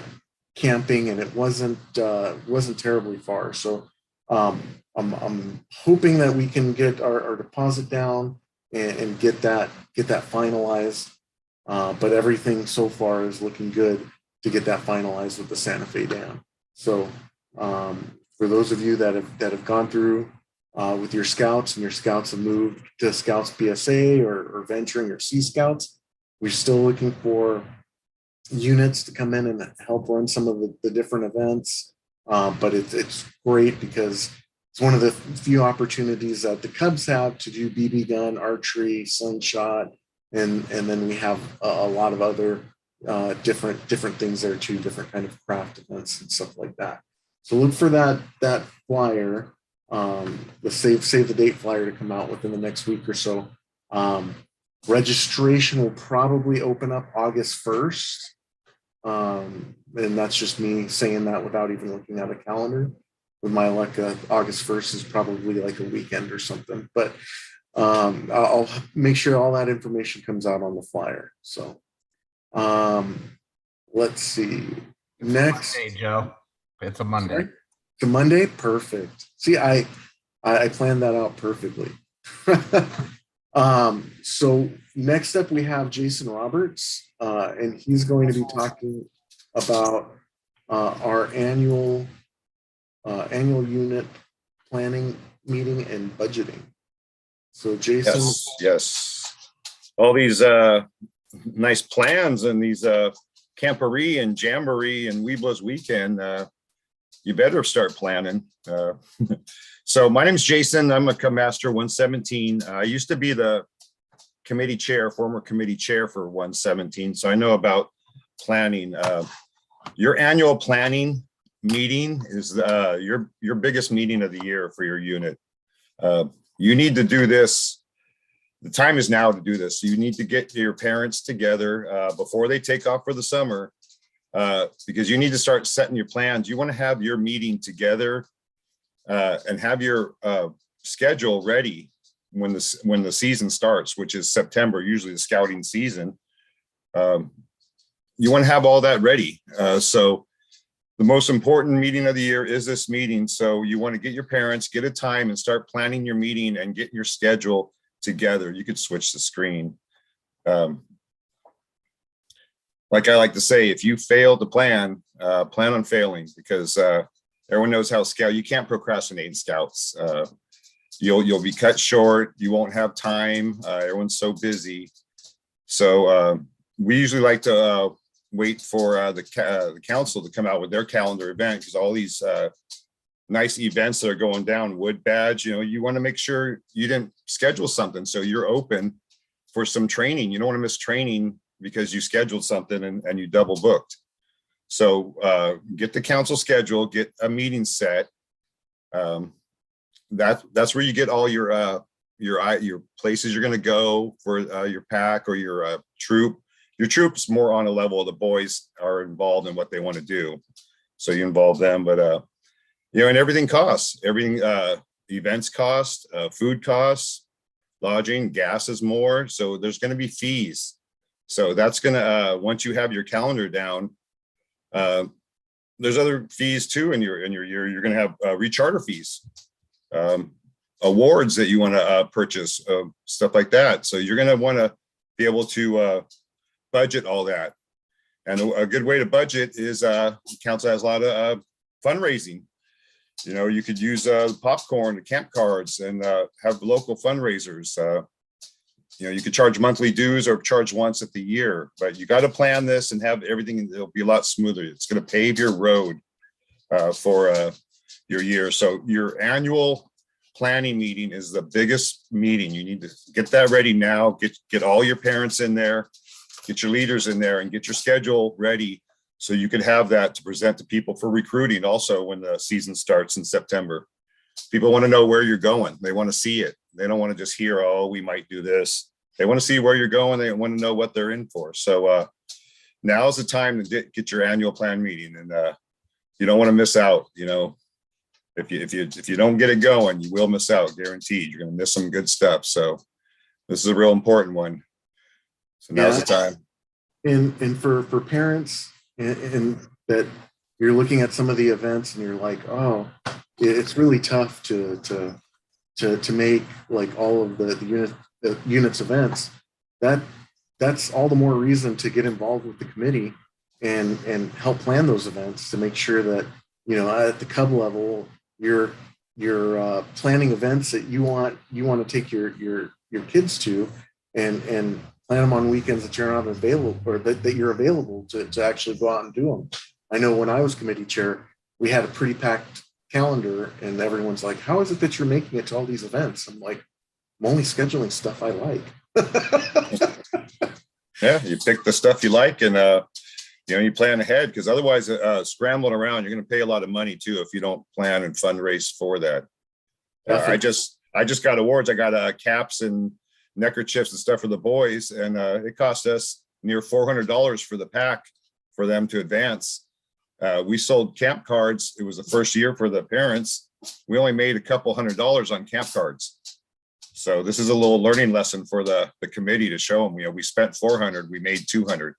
camping, and it wasn't terribly far. So I'm hoping that we can get our deposit down and get that finalized. But everything so far is looking good to get that finalized with the Santa Fe Dam. So for those of you that have gone through with your scouts and your scouts have moved to Scouts BSA or venturing or Sea Scouts, we're still looking for units to come in and help run some of the different events. But it's great because it's one of the few opportunities that the Cubs have to do BB gun, archery, slingshot, and then we have a lot of other different things there too, different kind of craft events and stuff like that. So look for that flyer, the save the date flyer to come out within the next week or so. Registration will probably open up August 1st. And that's just me saying that without even looking at a calendar. With my luck, August 1st is probably like a weekend or something. But I'll make sure all that information comes out on the flyer. So let's see. Next, Hey, Joe. It's a Monday. sorry? To Monday, perfect. See, I planned that out perfectly. So next up we have Jason Roberts, and he's going to be talking about our annual unit planning meeting and budgeting. So Jason, Yes. All these nice plans and these camporee and jamboree and Weeblos weekend, you better start planning. So my name's Jason. I'm a Master 117. I used to be the former committee chair for 117. So I know about planning. Your annual planning meeting is your biggest meeting of the year for your unit. You need to do this. The time is now to do this. You need to get your parents together before they take off for the summer, because you need to start setting your plans. You want to have your meeting together and have your schedule ready when the season starts, which is September, usually the scouting season. You want to have all that ready. So the most important meeting of the year is this meeting. So you want to get your parents, get a time and start planning your meeting and get your schedule together. You could switch the screen. Like I like to say, if you fail to plan on failing, because everyone knows how you can't procrastinate in scouts. You'll be cut short. You won't have time. Everyone's so busy. So we usually like to wait for the council to come out with their calendar event, because all these nice events that are going down, Wood Badge, you want to make sure you didn't schedule something so you're open for some training. You don't want to miss training because you scheduled something and you double booked. So get the council schedule, get a meeting set. That's where you get all your places you're going to go for your pack or your troop. Your troop's more on a level of the boys are involved in what they want to do. So you involve them, but and everything costs. Everything, events cost, food costs, lodging, gas is more. So there's going to be fees. So that's going to, once you have your calendar down, there's other fees too in your year. You're going to have recharter fees, awards that you want to purchase, stuff like that. So you're going to want to be able to budget all that. And a good way to budget is council has a lot of fundraising. You could use popcorn, the camp cards, and have local fundraisers. You could charge monthly dues or charge once at the year, but you got to plan this and have everything. It'll be a lot smoother. It's going to pave your road for your year. So your annual planning meeting is the biggest meeting. You need to get that ready now. Get all your parents in there, get your leaders in there, and get your schedule ready so you can have that to present to people for recruiting. Also, when the season starts in September, people want to know where you're going. They want to see it. They don't want to just hear, oh, we might do this. They want to see where you're going. They want to know what they're in for. So now is the time to get your annual plan meeting, and you don't want to miss out. If you don't get it going, you will miss out, guaranteed. You're going to miss some good stuff. So this is a real important one. So now's the time. And for parents, and that you're looking at some of the events and you're like, oh, it's really tough to make like all of the units events. That's all the more reason to get involved with the committee and help plan those events, to make sure that at the cub level you're planning events that you want to take your kids to, and plan them on weekends that you're not available, or that you're available to actually go out and do them. I know when I was committee chair, we had a pretty packed calendar, and everyone's like, how is it that you're making it to all these events? I'm like, I'm only scheduling stuff I like. Yeah, you pick the stuff you like, and you plan ahead, because otherwise scrambling around, you're going to pay a lot of money too if you don't plan and fundraise for that. I just got awards. I got caps and neckerchiefs and stuff for the boys, and it cost us near $400 for the pack for them to advance. We sold camp cards. It was the first year for the parents. We only made a couple $100 on camp cards. So this is a little learning lesson for the committee to show them, we spent 400, we made 200.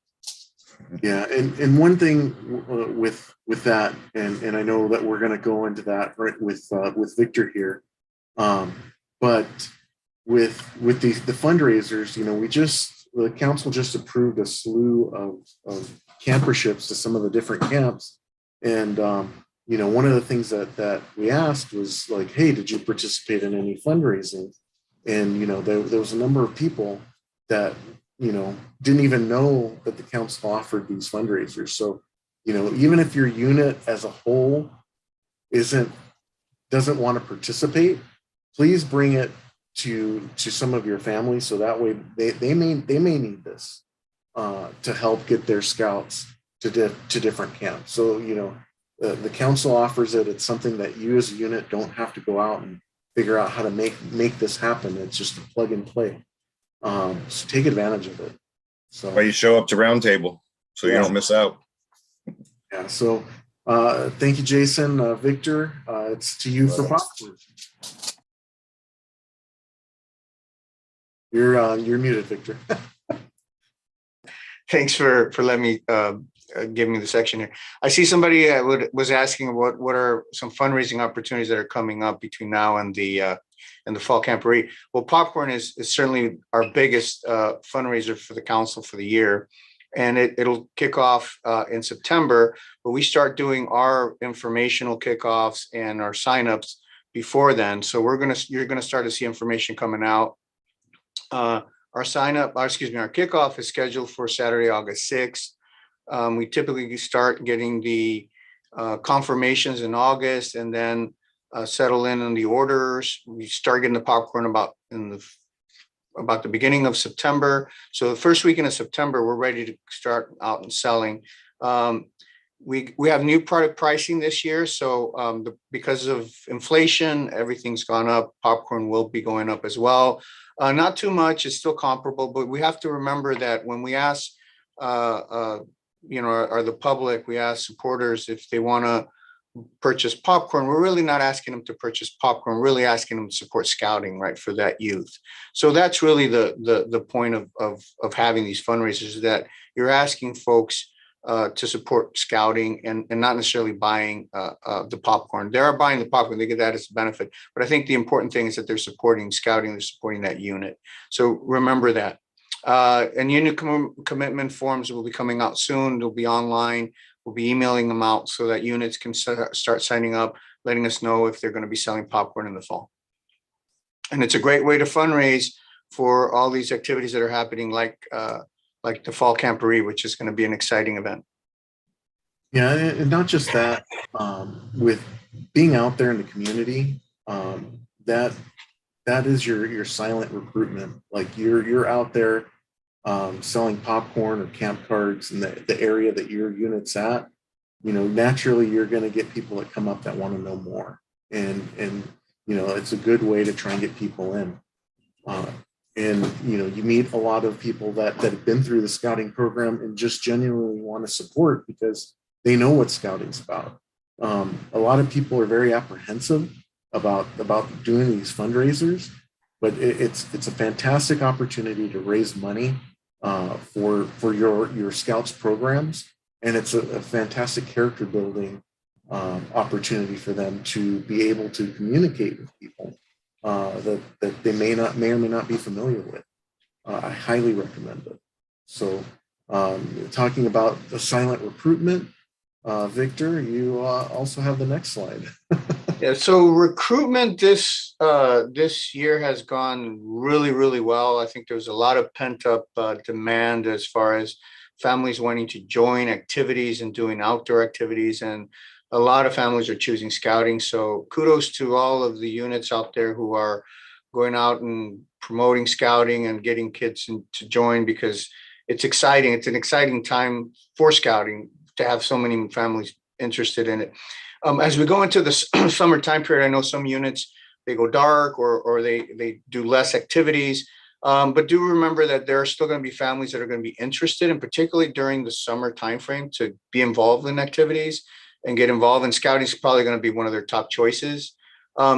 Yeah, and one thing with that, and I know that we're going to go into that right with Victor here, but with the fundraisers, the council just approved a slew of camperships to some of the different camps, and one of the things that we asked was like, hey, did you participate in any fundraising? And there was a number of people that didn't even know that the council offered these fundraisers. So even if your unit as a whole doesn't want to participate, please bring it to some of your families, so that way they may need this to help get their scouts to different camps. So the council offers it. It's something that you as a unit don't have to go out and figure out how to make this happen. It's just a plug and play. So take advantage of it. So Why you show up to Roundtable so you don't miss out. Yeah. So thank you, Jason. Victor, it's to you for popcorn. You're muted, Victor. Thanks for letting me give me the section here. I see somebody was asking what are some fundraising opportunities that are coming up between now and the fall camporee. Well, popcorn is certainly our biggest fundraiser for the council for the year, and it'll kick off in September. But we start doing our informational kickoffs and our signups before then. So you're gonna start to see information coming out. Our kickoff is scheduled for Saturday, August 6th. We typically start getting the confirmations in August, and then settle in on the orders. We start getting the popcorn about the beginning of September. So the first weekend of September, we're ready to start out and selling. We have new product pricing this year. So because of inflation, everything's gone up. Popcorn will be going up as well. Not too much, it's still comparable, but we have to remember that when we ask, or the public, we ask supporters if they want to purchase popcorn, we're really not asking them to purchase popcorn, we're really asking them to support scouting, right, for that youth. So that's really the point of having these fundraisers, is that you're asking folks to support scouting and not necessarily buying the popcorn. They are buying the popcorn, they get that as a benefit. But I think the important thing is that they're supporting scouting, they're supporting that unit. So remember that. And unit commitment forms will be coming out soon. They'll be online. We'll be emailing them out so that units can start signing up, letting us know if they're going to be selling popcorn in the fall. And it's a great way to fundraise for all these activities that are happening, like the fall camporee, which is going to be an exciting event. Yeah, and not just that, with being out there in the community, that is your silent recruitment. Like you're out there selling popcorn or camp cards in the area that your unit's at. Naturally you're going to get people that come up that want to know more, and it's a good way to try and get people in. And you meet a lot of people that have been through the scouting program and just genuinely want to support because they know what scouting's about. A lot of people are very apprehensive about doing these fundraisers, but it's a fantastic opportunity to raise money for your scouts programs, and it's a fantastic character building opportunity for them to be able to communicate with people that they may or may not be familiar with. I highly recommend it. So talking about the silent recruitment, Victor, you also have the next slide. Yeah, so recruitment this year has gone really, really well. I think there's a lot of pent up demand as far as families wanting to join activities and doing outdoor activities, and a lot of families are choosing scouting. So kudos to all of the units out there who are going out and promoting scouting and getting kids to join, because it's exciting. It's an exciting time for scouting to have so many families interested in it. As we go into the summer time period, I know some units, they go dark or they do less activities. But do remember that there are still going to be families that are going to be interested, and particularly during the summer timeframe, to be involved in activities and get involved. And scouting is probably going to be one of their top choices.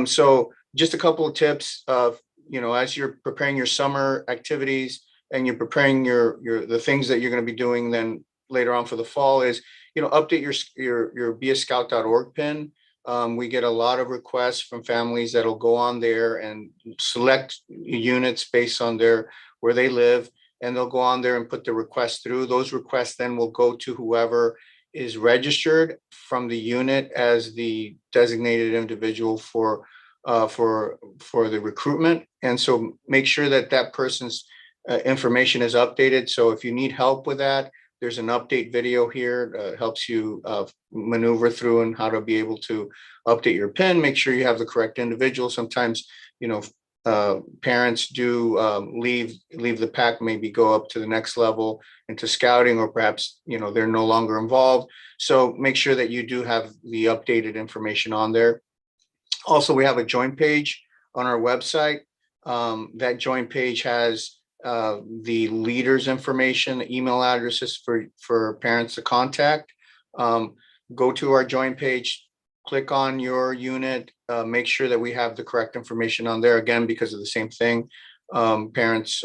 So just a couple of tips of, as you're preparing your summer activities and you're preparing the things that you're going to be doing then later on for the fall is, update your beascout.org pin. We get a lot of requests from families that'll go on there and select units based on where they live, and they'll go on there and put the request through. Those requests then will go to whoever is registered from the unit as the designated individual for the recruitment. And so make sure that that person's information is updated. So if you need help with that, there's an update video here, helps you maneuver through and how to be able to update your PIN, make sure you have the correct individual. Sometimes, parents do leave the pack, maybe go up to the next level into scouting, or perhaps, they're no longer involved. So make sure that you do have the updated information on there. Also, we have a join page on our website. That join page has the leaders' information, the email addresses for parents to contact. Go to our join page, click on your unit, make sure that we have the correct information on there. Again, because of the same thing, parents,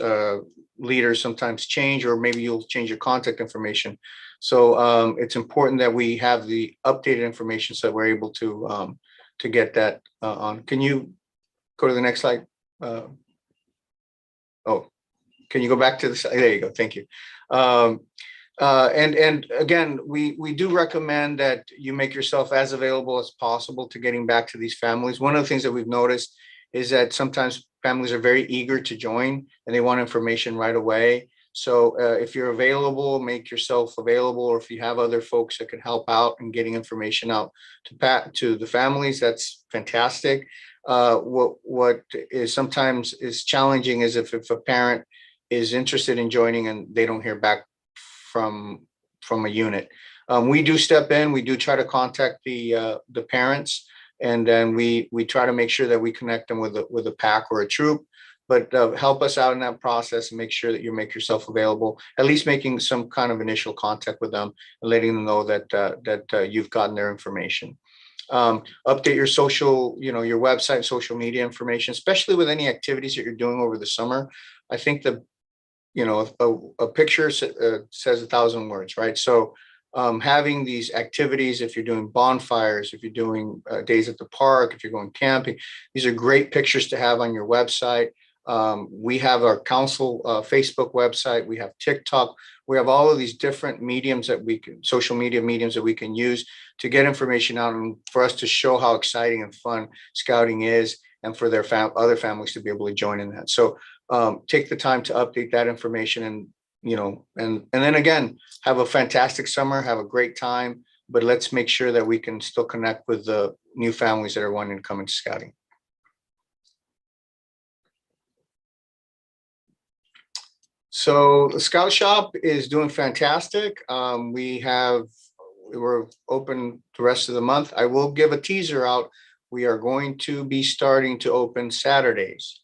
leaders sometimes change, or maybe you'll change your contact information. So it's important that we have the updated information so that we're able to get that on. Can you go to the next slide? Can you go back to the side? There you go. Thank you. And again, we do recommend that you make yourself as available as possible to getting back to these families. One of the things that we've noticed is that sometimes families are very eager to join and they want information right away. So if you're available, make yourself available, or if you have other folks that can help out in getting information out to the families, that's fantastic. What is sometimes is challenging is if a parent is interested in joining and they don't hear back from a unit. We do step in, we do try to contact the parents, and then we try to make sure that we connect them with a pack or a troop, but help us out in that process and make sure that you make yourself available, at least making some kind of initial contact with them and letting them know that you've gotten their information. Update your social, your website, social media information, especially with any activities that you're doing over the summer. I think a picture says 1,000 words, right? So having these activities, if you're doing bonfires, if you're doing days at the park, if you're going camping, these are great pictures to have on your website. We have our council Facebook website, we have TikTok, we have all of these different mediums that social media mediums that we can use to get information out and for us to show how exciting and fun scouting is, and for their other families to be able to join in that. So take the time to update that information, and and then again, have a fantastic summer, have a great time, but let's make sure that we can still connect with the new families that are wanting to come into scouting. So the Scout Shop is doing fantastic. We're open the rest of the month. I will give a teaser out. We are going to be starting to open Saturdays.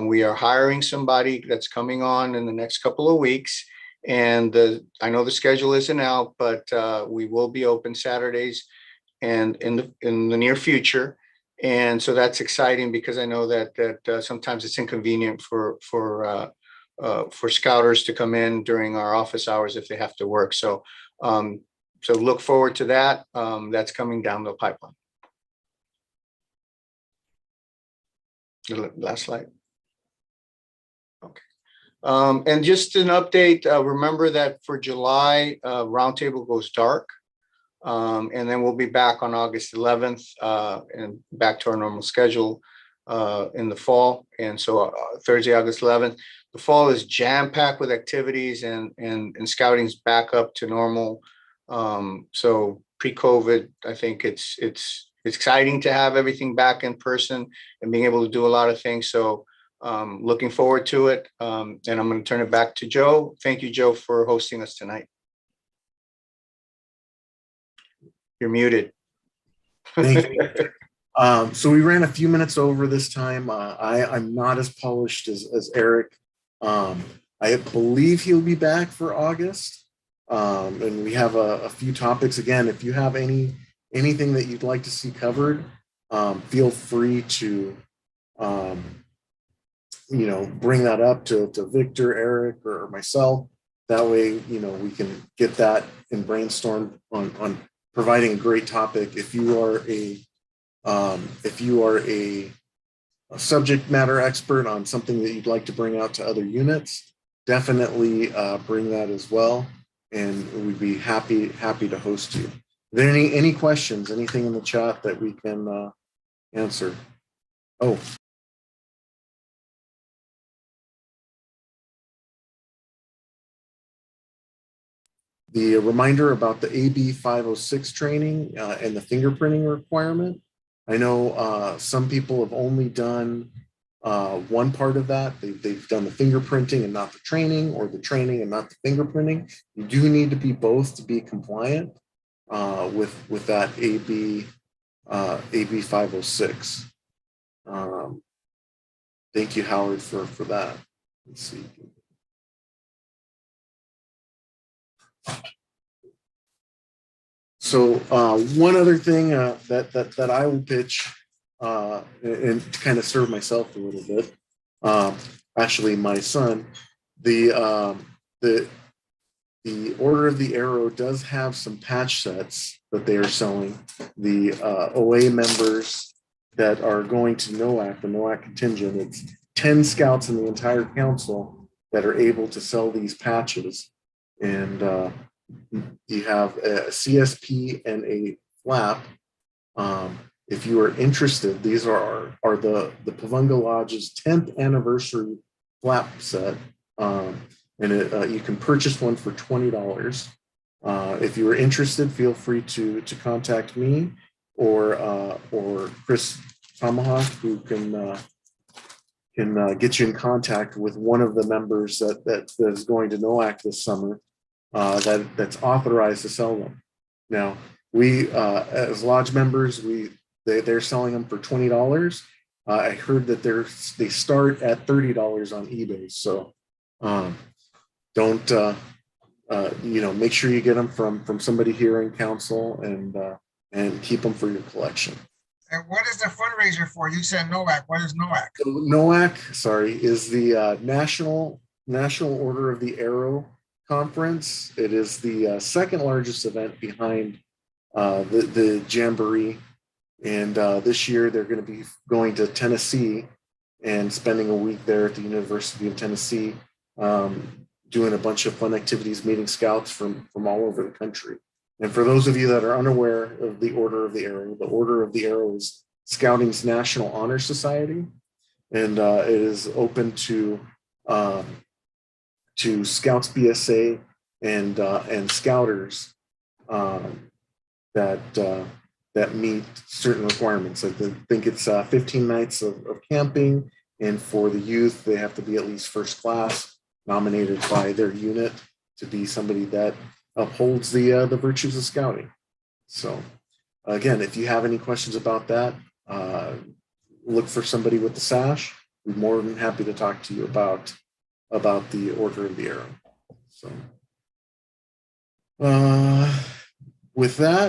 We are hiring somebody that's coming on in the next couple of weeks. And I know the schedule isn't out, but we will be open Saturdays and in the near future. And so that's exciting, because I know that sometimes it's inconvenient for scouters to come in during our office hours if they have to work. So look forward to that. That's coming down the pipeline. The last slide. Okay. And just an update, remember that for July, Roundtable goes dark. And then we'll be back on August 11th and back to our normal schedule in the fall. And so Thursday, August 11th, the fall is jam-packed with activities, and scouting's back up to normal. So pre-COVID, I think it's exciting to have everything back in person and being able to do a lot of things. So looking forward to it. And I'm going to turn it back to Joe. Thank you, Joe, for hosting us tonight. You're muted. Thank you. So we ran a few minutes over this time. I'm not as polished as Eric I believe he'll be back for August. And we have a few topics. Again, if you have anything that you'd like to see covered, feel free to bring that up to Victor, Eric, or myself. That way, we can get that and brainstorm on providing a great topic. If you are a subject matter expert on something that you'd like to bring out to other units, definitely bring that as well, and we'd be happy to host you. Are there any questions, anything in the chat that we can answer? Oh. The reminder about the AB 506 training and the fingerprinting requirement. I know some people have only done one part of that. They've done the fingerprinting and not the training, or the training and not the fingerprinting. You do need to be both to be compliant with that AB 506. Thank you, Howard, for that. Let's see. So one other thing that I will pitch and to kind of serve myself a little bit, actually my son, the Order of the Arrow does have some patch sets that they are selling. The OA members that are going to NOAC, the NOAC contingent, it's 10 scouts in the entire council that are able to sell these patches. And you have a CSP and a flap. If you are interested, these are the Pavunga Lodge's 10th anniversary flap set. And you can purchase one for $20. If you are interested, feel free to contact me or Chris Tomahawk, who can get you in contact with one of the members that is going to NOAC this summer. That's authorized to sell them. Now, we as lodge members, they're selling them for $20. I heard that they start at $30 on eBay. So don't make sure you get them from somebody here in council and keep them for your collection. And what is the fundraiser for? You said NOAC. What is NOAC? So NOAC, is the National Order of the Arrow Conference. It is the second largest event behind the Jamboree, and this year they're going to be going to Tennessee and spending a week there at the University of Tennessee, doing a bunch of fun activities, meeting scouts from all over the country. And for those of you that are unaware of the Order of the Arrow is Scouting's National Honor Society, and it is open to Scouts BSA and Scouters that meet certain requirements. I think it's 15 nights of camping, and for the youth, they have to be at least first class, nominated by their unit to be somebody that upholds the virtues of scouting. So again, if you have any questions about that, look for somebody with the sash. We're more than happy to talk to you about the Order of the Arrow. So with that,